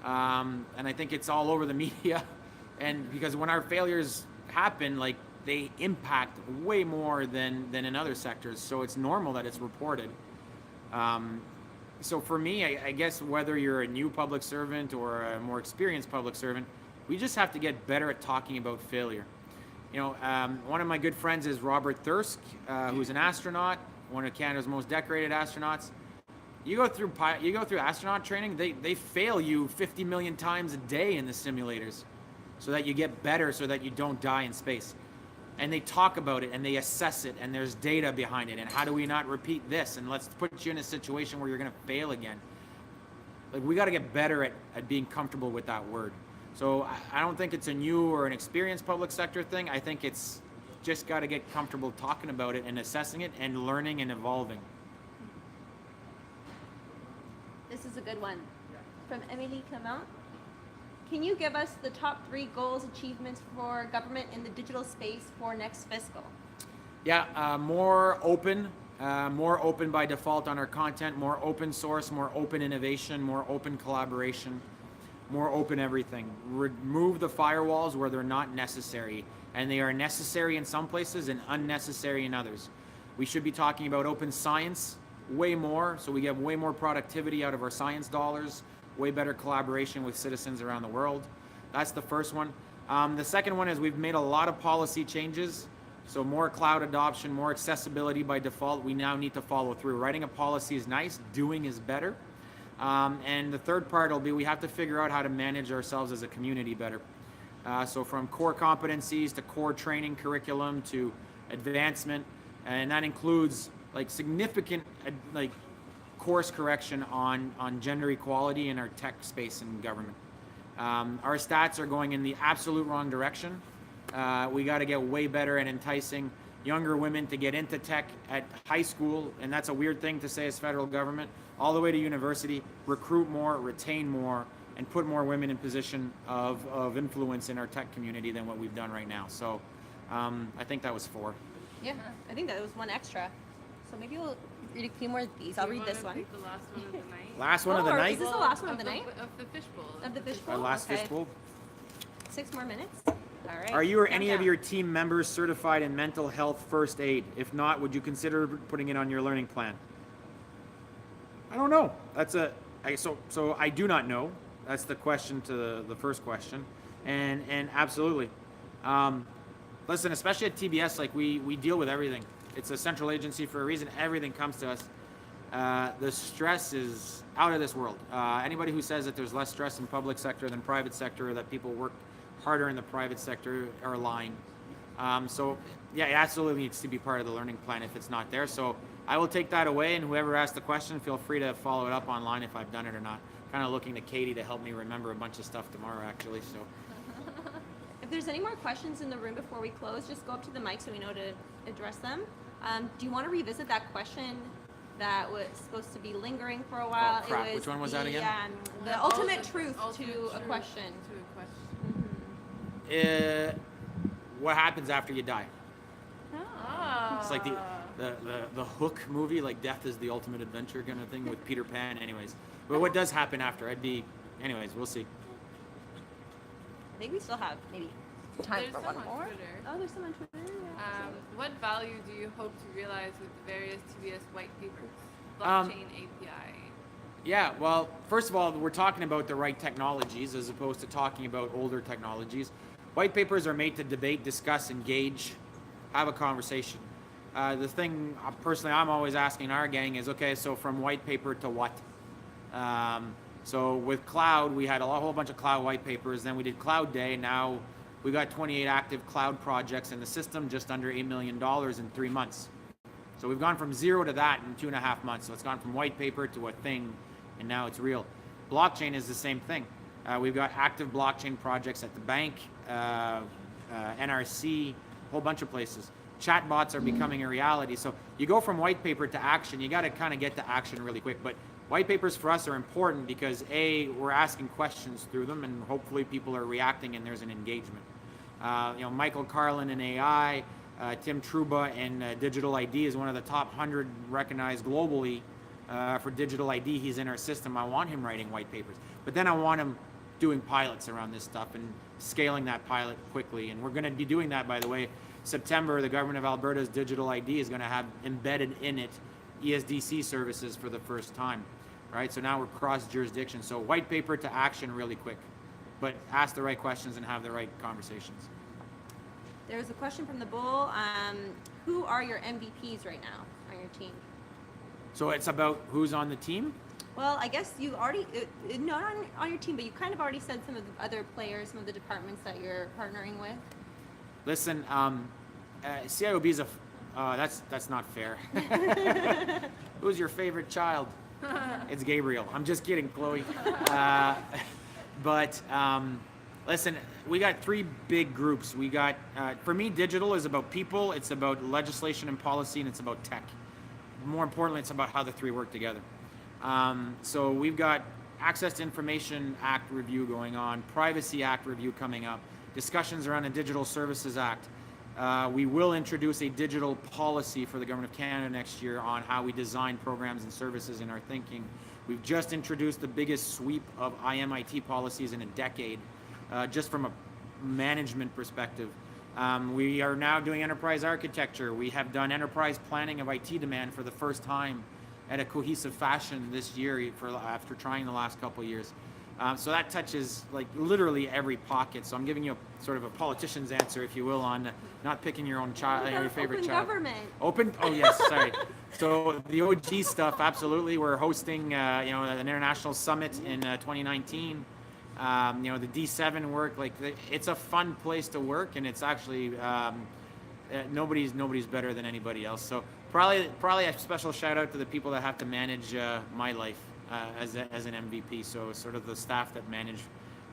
And I think it's all over the media. And because when our failures happen, like, they impact way more than in other sectors. So it's normal that it's reported. So for me, I guess whether you're a new public servant or a more experienced public servant, we just have to get better at talking about failure. One of my good friends is Robert Thirsk, who's an astronaut, one of Canada's most decorated astronauts. You go through astronaut training, they fail you 50 million times a day in the simulators so that you get better, so that you don't die in space. And they talk about it and they assess it and there's data behind it and how do we not repeat this, and let's put you in a situation where you're going to fail again. Like, we got to get better at being comfortable with that word. So I don't think it's a new or an experienced public sector thing. I think it's just got to get comfortable talking about it and assessing it and learning and evolving. This is a good one. From Emily Clement. Can you give us the top 3 goals, achievements for government in the digital space for next fiscal? Yeah, more open by default on our content, more open source, more open innovation, more open collaboration, more open everything. Remove the firewalls where they're not necessary, and they are necessary in some places and unnecessary in others. We should be talking about open science way more, so we get way more productivity out of our science dollars, way better collaboration with citizens around the world. That's the first one. The second one is we've made a lot of policy changes. So more cloud adoption, more accessibility by default. We now need to follow through. Writing a policy is nice, doing is better. And the third part will be we have to figure out how to manage ourselves as a community better. So from core competencies to core training curriculum to advancement, and that includes like significant course correction on gender equality in our tech space and government. Our stats are going in the absolute wrong direction. We got to get way better at enticing younger women to get into tech at high school, and that's a weird thing to say as federal government, all the way to university, recruit more, retain more, and put more women in position of influence in our tech community than what we've done right now. So I think that was 4. Yeah, I think that was 1 extra. So maybe we'll read a few more of these. I'll read this one. The last one of the night. Last one of the night? Is this the last one of the night? Of the fishbowl. Of the fishbowl? Our last Okay. fishbowl. 6 more minutes. All right. Are you or any of Countdown. your team members certified in mental health first aid? If not, would you consider putting it on your learning plan? I don't know. So I do not know. That's the question to the first question, and absolutely. Listen, especially at TBS, like we deal with everything. It's a central agency for a reason. Everything comes to us. The stress is out of this world. Anybody who says that there's less stress in public sector than private sector, or that people work harder in the private sector, are lying. So yeah, it absolutely needs to be part of the learning plan if it's not there. So I will take that away, and whoever asked the question, feel free to follow it up online if I've done it or not. Kind of looking to Katie to help me remember a bunch of stuff tomorrow, actually. So. If there's any more questions in the room before we close, just go up to the mic so we know to address them. Do you want to revisit that question that was supposed to be lingering for a while? Oh, crap. It was Which one was that again? The ultimate truth to a question. What happens after you die? Oh. It's like the Hook movie, like death is the ultimate adventure kind of thing with Peter Pan. Anyways, but what does happen after? Anyways, we'll see. I think we still have maybe time There's for some one on more. Twitter. Oh, there's some on Twitter. Yeah. What value do you hope to realize with the various TBS white papers? Um, Blockchain API. Yeah, well, first of all, we're talking about the right technologies as opposed to talking about older technologies. White papers are made to debate, discuss, engage, have a conversation. The thing, personally, I'm always asking our gang is, okay, so from white paper to what? So with cloud, we had a whole bunch of cloud white papers. Then we did Cloud Day. Now we got 28 active cloud projects in the system, just under $8 million in 3 months. So we've gone from 0 to that in 2.5 months. So it's gone from white paper to a thing, and now it's real. Blockchain is the same thing. We've got active blockchain projects at the bank, NRC, a whole bunch of places. Chatbots are becoming a reality. So you go from white paper to action. You got to kind of get to action really quick. But white papers for us are important because A, we're asking questions through them, and hopefully people are reacting and there's an engagement. Michael Carlin in AI, Tim Truba in digital ID is one of the top 100 recognized globally for digital ID. He's in our system. I want him writing white papers. But then I want him doing pilots around this stuff and scaling that pilot quickly. And we're going to be doing that, by the way. September, the government of Alberta's digital ID is going to have embedded in it ESDC services for the first time, right? So now we're cross-jurisdiction. So white paper to action really quick, but ask the right questions and have the right conversations. There's a question from the Bull. Who are your MVPs right now on your team? So it's about who's on the team. Well, I guess you already, not on your team, but you kind of already said some of the other players, some of the departments that you're partnering with. Listen, CIOB is that's not fair. Who's your favorite child? It's Gabriel. I'm just kidding, Chloe. But listen, we got three big groups. We got, for me, digital is about people, it's about legislation and policy, and it's about tech. More importantly, it's about how the three work together. So we've got Access to Information Act review going on, Privacy Act review coming up, discussions around a Digital Services Act. We will introduce a digital policy for the Government of Canada next year on how we design programs and services in our thinking. We've just introduced the biggest sweep of IMIT policies in a decade, just from a management perspective. We are now doing enterprise architecture. We have done enterprise planning of IT demand for the first time at a cohesive fashion this year after trying the last couple of years. So that touches like literally every pocket. So I'm giving you sort of a politician's answer, if you will, on not picking your own child, your favorite Open child. government. Open. Oh yes, sorry. So the OG stuff, absolutely. We're hosting, an international summit in 2019. The D7 work, it's a fun place to work, and it's actually nobody's better than anybody else. So probably a special shout out to the people that have to manage my life as an MVP. So sort of the staff that manage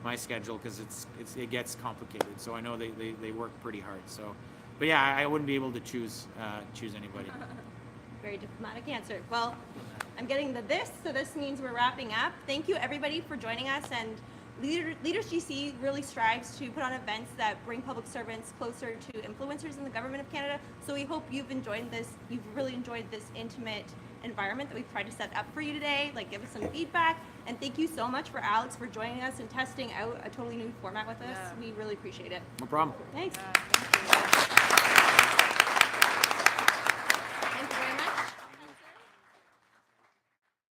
my schedule, because it gets complicated. So I know they work pretty hard. So, but yeah, I wouldn't be able to choose anybody. Very diplomatic answer. Well, I'm getting this, so this means we're wrapping up. Thank you everybody for joining us, and Leaders GC really strives to put on events that bring public servants closer to influencers in the Government of Canada. So we hope you've really enjoyed this intimate environment that we've tried to set up for you today. Give us some feedback, and thank you so much for Alex for joining us and testing out a totally new format with us. We really appreciate it. No problem. Thanks.